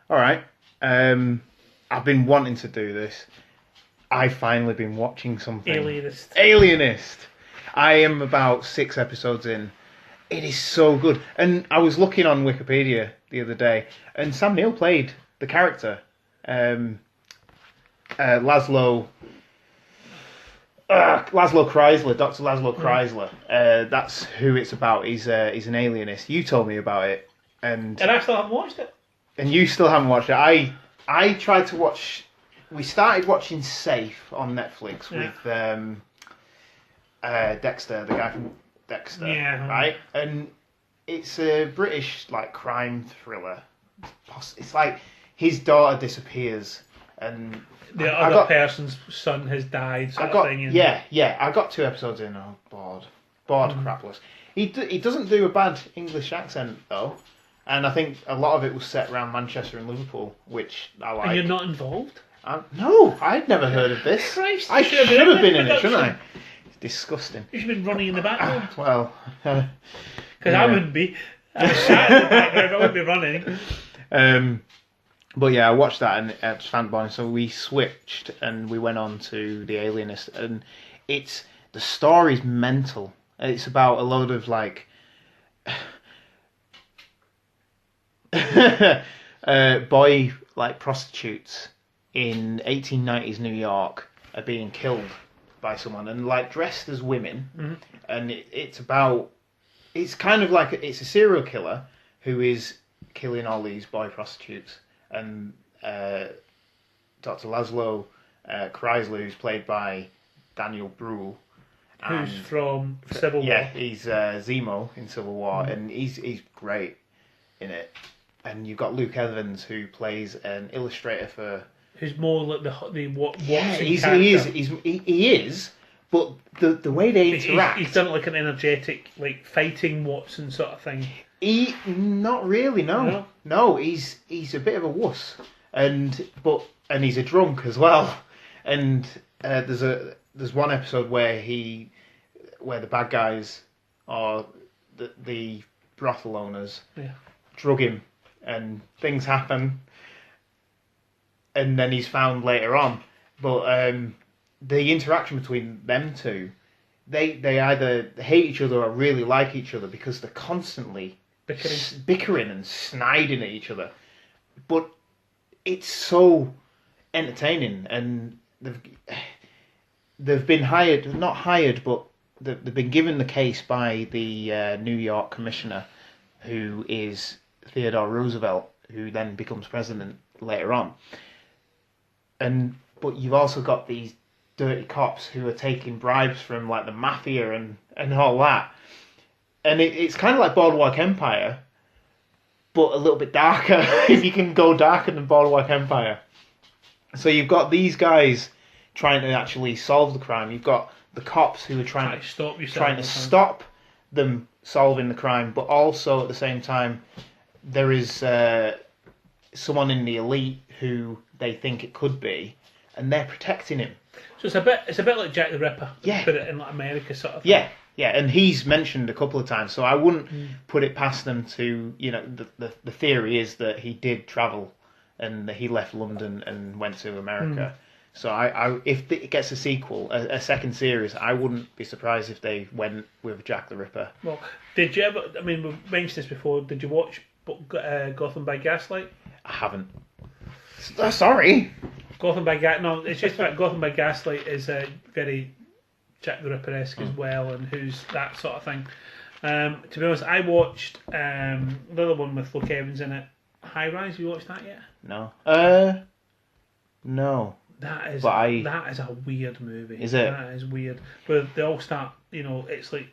Alright. I've been wanting to do this. I've finally been watching something. Alienist. I am about 6 episodes in. It is so good. And I was looking on Wikipedia the other day, and Sam Neill played the character. Laszlo Chrysler, Dr. Laszlo Chrysler. That's who it's about. He's an alienist. You told me about it and I still haven't watched it. And you still haven't watched it. I tried to watch. We started watching Safe on Netflix with Dexter, the guy from Dexter, right? And it's a British like crime thriller. It's like his daughter disappears, and the other person's son has died. Sort of thing. Yeah. I got 2 episodes in. Oh, bored crapless. He doesn't do a bad English accent though. And I think a lot of it was set around Manchester and Liverpool, which I like. And you're not involved? No, I'd never heard of this. Christ, I should have been in it, shouldn't I? It's disgusting. You should have been running in the background. Well, because I wouldn't be. I was sat in the background, I wouldn't be running. But yeah, I watched that and it's fanboy. So we switched and we went on to The Alienist, and the story's mental. It's about a load of like. Boy like prostitutes in 1890s New York are being killed by someone and like dressed as women, and it's kind of like it's a serial killer who is killing all these boy prostitutes, and Dr. Laszlo Chrysler, who's played by Daniel Bruhl, who's from Civil War. Yeah, he's Zemo in Civil War, and he's great in it. And you've got Luke Evans, who plays an illustrator for. Who's more like the Watson he is, but the way they interact. He's done it like an energetic, like fighting Watson sort of thing. Not really, no. No, he's a bit of a wuss, and he's a drunk as well. And there's one episode where the bad guys or the brothel owners drug him. And things happen, and then he's found later on. But the interaction between them two, they either hate each other or really like each other because they're constantly bickering and sniding at each other. But it's so entertaining, and they've been not hired, but they've been given the case by the New York commissioner, who is Theodore Roosevelt, who then becomes president later on. But you've also got these dirty cops who are taking bribes from like the mafia and all that. And it's kind of like Boardwalk Empire, but a little bit darker, if you can go darker than Boardwalk Empire. So you've got these guys trying to actually solve the crime. You've got the cops who are trying to stop them solving the crime, but also at the same time there is someone in the elite who they think it could be, and they're protecting him. So it's a bit like Jack the Ripper. Yeah. Put it in like America sort of thing. Yeah, and he's mentioned a couple of times, so I wouldn't put it past them to, the theory is that he did travel and that he left London and went to America. So I if it gets a sequel, a second series, I wouldn't be surprised if they went with Jack the Ripper. Well, did you ever, I mean, we've mentioned this before, did you watch Gotham by Gaslight? I haven't. Sorry. Gotham by Gaslight, no, it's just about Gotham by Gaslight is very Jack the Ripper-esque as well, and who's that sort of thing. To be honest, I watched the other one with Luke Evans in it, High Rise. Have you watched that yet? No. No. That is a weird movie. Is it? That is weird. But they all start, it's like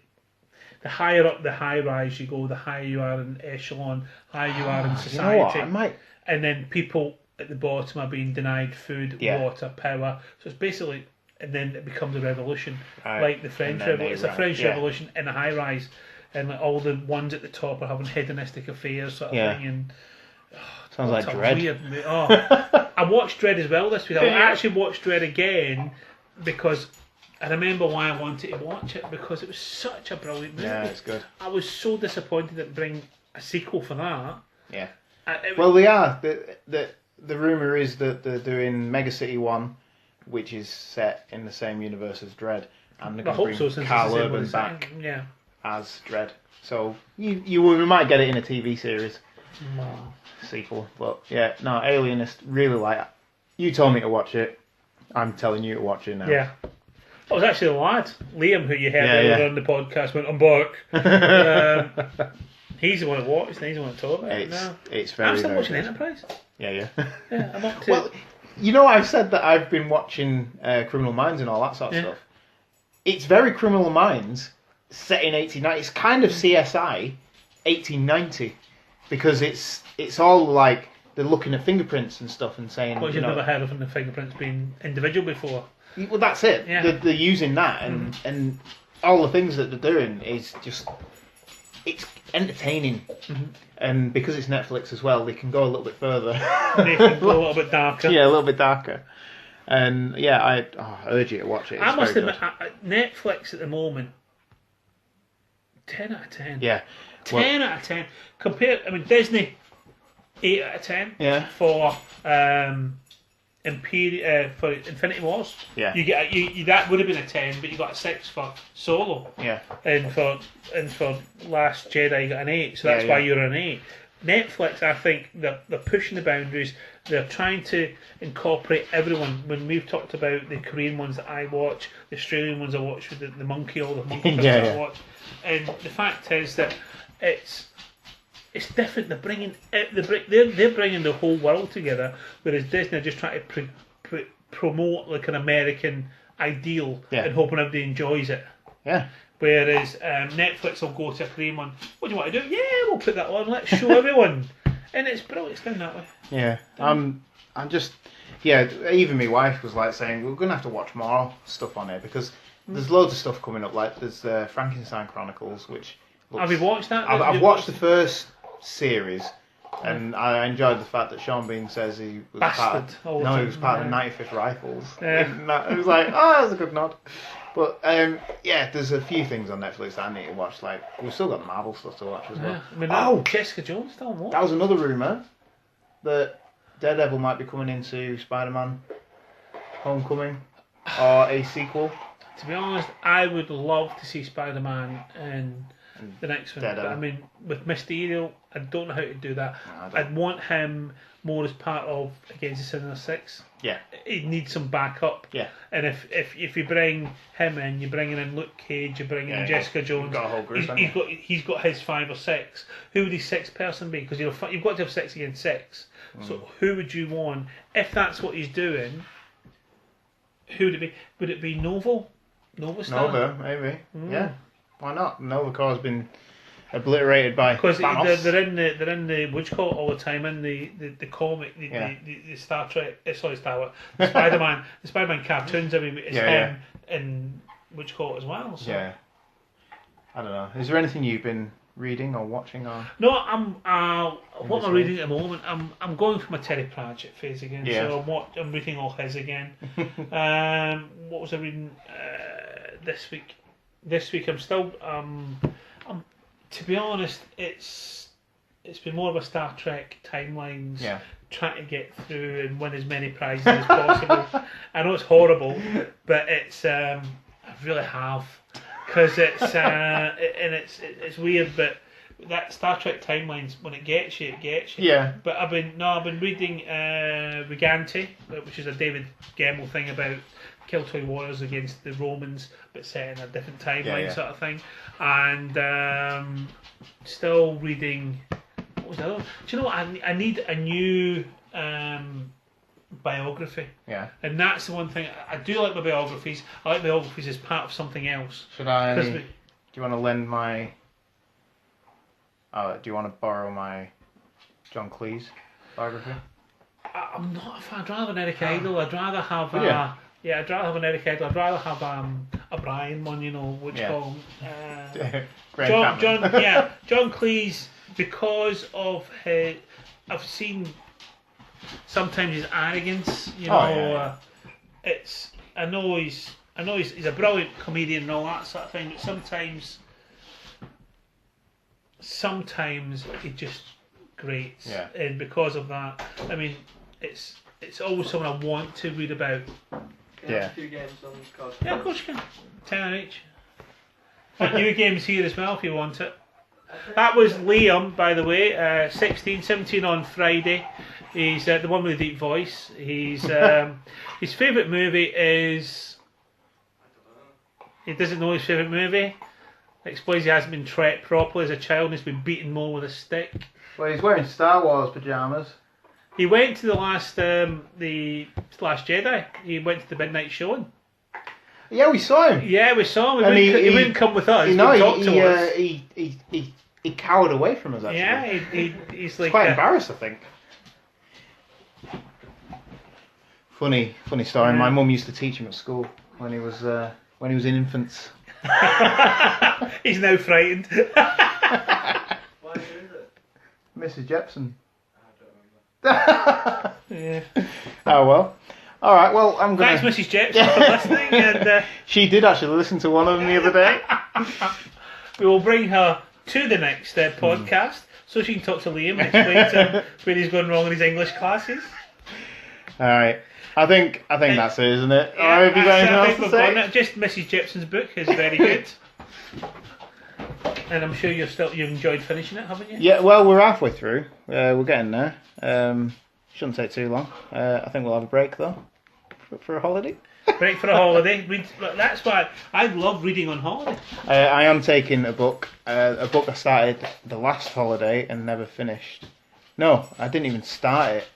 the higher up the high rise you go, the higher you are in echelon, higher you are in society. You know what? And then people at the bottom are being denied food, water, power. So it's basically, and then it becomes a revolution, like the French Revolution. It's a French Revolution in a high rise, and like all the ones at the top are having hedonistic affairs, sort of thing. And sounds like Dread. Weird, I watched Dread as well this week. I actually watched Dread again because I remember why I wanted to watch it, because it was such a brilliant movie. Yeah, it's good. I was so disappointed that bring a sequel for that. Yeah. Well, they are. The rumour is that they're doing Mega City 1, which is set in the same universe as Dread, and they're going to bring Carl Urban back as Dread. So we might get it in a TV series sequel. But yeah, no, Alienist, really like it. You told me to watch it. I'm telling you to watch it now. Yeah. it was actually the lad, Liam, who you heard Yeah, earlier yeah. on the podcast, went, I'm back. He's the one that watched, and he's the one that told about it now. It's very, I'm still very watching good. Enterprise. Yeah. Yeah, I'm up to... Well, you know, I've said that I've been watching Criminal Minds and all that sort of stuff. It's very Criminal Minds set in 1890. It's kind of CSI 1890 because it's all like they're looking at fingerprints and stuff and saying. What, you've never heard of the fingerprints being individual before? Well, that's it. Yeah. They're using that and all the things that they're doing is just it's entertaining. And because it's Netflix as well, they can go a little bit further. They can go a little bit darker. Yeah, a little bit darker. And yeah, I urge you to watch it. It's I must very admit, Netflix at the moment, 10 out of 10. Yeah. 10 out of 10. Compared, I mean, Disney, 8 out of 10. Yeah. For for Infinity Wars. Yeah. You get you that would have been a 10, but you got a 6 for Solo. Yeah. And for Last Jedi, you got an 8. So that's Yeah, why yeah. you're an 8. Netflix, I think they're pushing the boundaries. They're trying to incorporate everyone. When we've talked about the Korean ones that I watch, the Australian ones I watch with the monkey, all the monkey films Yeah, that I yeah. watch, and the fact is that it's different. They're bringing they're bringing the whole world together, whereas Disney are just trying to promote like an American ideal and hoping everybody enjoys it. Yeah. Whereas Netflix will go to a Korean one. What do you want to do? Yeah, we'll put that on. Let's show everyone. And it's brilliant. It's done that way. Yeah. I'm just. Yeah. Even my wife was like saying we're going to have to watch more stuff on here because there's loads of stuff coming up. Like there's Frankenstein Chronicles, which. Have you watched that? I've watched the first series. And I enjoyed the fact that Sean Bean says he was Bastard. he was part of the 95th Rifles. Yeah. It was like, oh, that's a good nod. But yeah, there's a few things on Netflix that I need to watch. Like we've still got the Marvel stuff to watch as well. Yeah. I mean, Jessica Jones still on what? That was another rumor that Daredevil might be coming into Spider-Man Homecoming or a sequel. To be honest, I would love to see Spider-Man and the next one. But, I mean, with Mysterio, I don't know how to do that. No, I'd want him more as part of Against the Sinister 6. Yeah. He needs some backup. Yeah. And if you bring him in, you're bringing in Luke Cage, you're bringing in Jessica Jones. You've got a whole group. He's got his 5 or 6. Who would his 6th person be? Because you've got to have 6 against 6. So who would you want? If that's what he's doing, who would it be? Would it be Nova Star? Nova, maybe. Yeah. Why not? Nova Corps has been obliterated by because Thanos. they're in the what do you call it all the time in the comic the Star Trek sorry Star Wars the Spider-Man cartoons. I mean it's him and what do you call it as well. So. Yeah. I don't know. Is there anything you've been reading or watching or? No, what am I reading at the moment? I'm going through my Terry Pratchett phase again. Yeah. So I'm reading all his again. What was I reading this week? This week I'm still to be honest, it's been more of a Star Trek timelines. Yeah. Trying to get through and win as many prizes as possible. I know it's horrible, but it's I really have because it's and it's weird, but that Star Trek timelines when it gets you, it gets you. Yeah. But I've been reading Regante, which is a David Gemmell thing about Keltoy warriors against the Romans, but set in a different timeline sort of thing. And still reading. What was the other one? Do you know what? I need a new biography. Yeah. And that's the one thing I do like my biographies. I like biographies as part of something else. Should I? Do you want to lend my? Do you want to borrow my John Cleese biography? I'm not a fan. I'd rather have an Eric Idle. I'd rather have I'd rather have an Eric Idle. I'd rather have a Brian one. You know, which call him. John Cleese, because of his, I've seen sometimes his arrogance. You know, I know he's a brilliant comedian and all that sort of thing, but sometimes he just grates. Yeah. And because of that, I mean, it's always someone I want to read about. A few games on card. Yeah, of course you can. 10 each. Got new games here as well if you want it. That was Liam, by the way, 16, 17 on Friday. He's the one with the deep voice. He's his favourite movie is He doesn't know his favourite movie. Explains he hasn't been treated properly as a child and he's been beaten more with a stick. Well, he's wearing Star Wars pyjamas. He went to the last Jedi. He went to the midnight showing. Yeah, we saw him. Yeah, we saw him. And He wouldn't come with us. He wouldn't talk to us. He cowered away from us, actually. Yeah, he's like... quite embarrassed, I think. Funny story. Yeah. My mum used to teach him at school when he was in infants. He's now frightened. Why is it? Mrs. Jepson. I Yeah. Oh well. All right. Well, I'm gonna. Thanks, Mrs. Jepson, for listening. And She did actually listen to one of them the other day. we will bring her to the next podcast so she can talk to Liam and explain to him where he's going wrong in his English classes. All right. I think that's it, isn't it? Yeah, All right, have you got anything I else think to we've say? done it. Just Mrs. Jepson's book is very good. And I'm sure you've enjoyed finishing it, haven't you? Yeah. Well, we're halfway through. We're getting there. Shouldn't take too long. I think we'll have a break though for a holiday. Break for a holiday. That's why I love reading on holiday. I am taking a book I started the last holiday and never finished. No, I didn't even start it,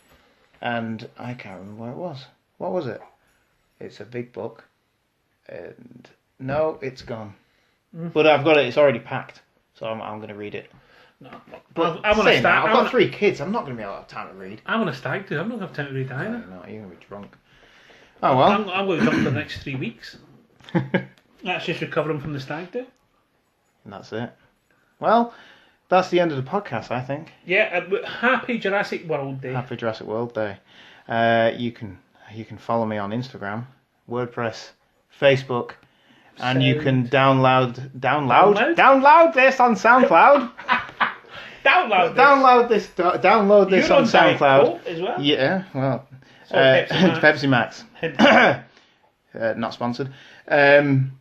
and I can't remember where it was. What was it? It's a big book, and no, it's gone. But I've got it. It's already packed, so I'm going to read it. No, But I want to saying that, start. I've got 3 kids. I'm not going to be able to have time to read. I want to stag do. I'm not going to have time to read either. No, you're going to be drunk. Oh well. I'm going to drunk for the next 3 weeks. That's just recovering from the stag do. And that's it. Well, that's the end of the podcast, I think. Yeah, happy Jurassic World Day. Happy Jurassic World Day. You can follow me on Instagram, WordPress, Facebook, and you can download this on SoundCloud. Download this You're on Diet SoundCloud. Coke as well. Yeah, well, So Pepsi Max. Max. Not sponsored. And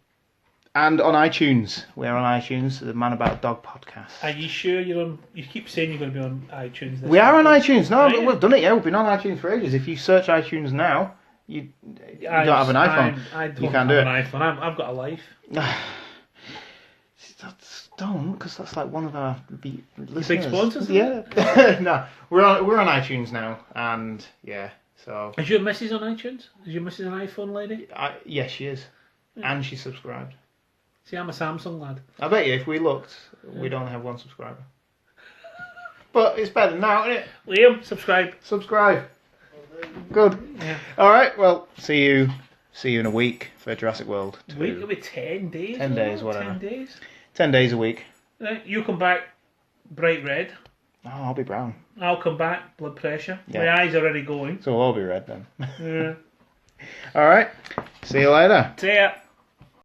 on iTunes. We're on iTunes, the Man About a Dog podcast. Are you sure you're on? You keep saying you're going to be on iTunes. We are on iTunes. No, Are you? we've done it. Yeah, we've been on iTunes for ages. If you search iTunes now, you don't have an iPhone. I don't You can't have do an iPhone. I've got a life. Don't, because that's like one of our listeners. Big sponsors. Yeah. No, we're on iTunes now, and yeah. So. Is your missus on iTunes? Is your missus an iPhone lady? Yes, she is, and she's subscribed. See, I'm a Samsung lad. I bet you if we looked, we'd only have 1 subscriber. But it's better than now, isn't it? Liam, subscribe. Subscribe. Good. Yeah. All right. Well, see you in a week for Jurassic World 2. Week will be 10 days. 10 days, whatever. 10 days. 10 days a week. You come back bright red. Oh, I'll be brown. I'll come back blood pressure. Yeah. My eyes are already going. So we'll all be red then. Yeah. All right. See you later. See ya.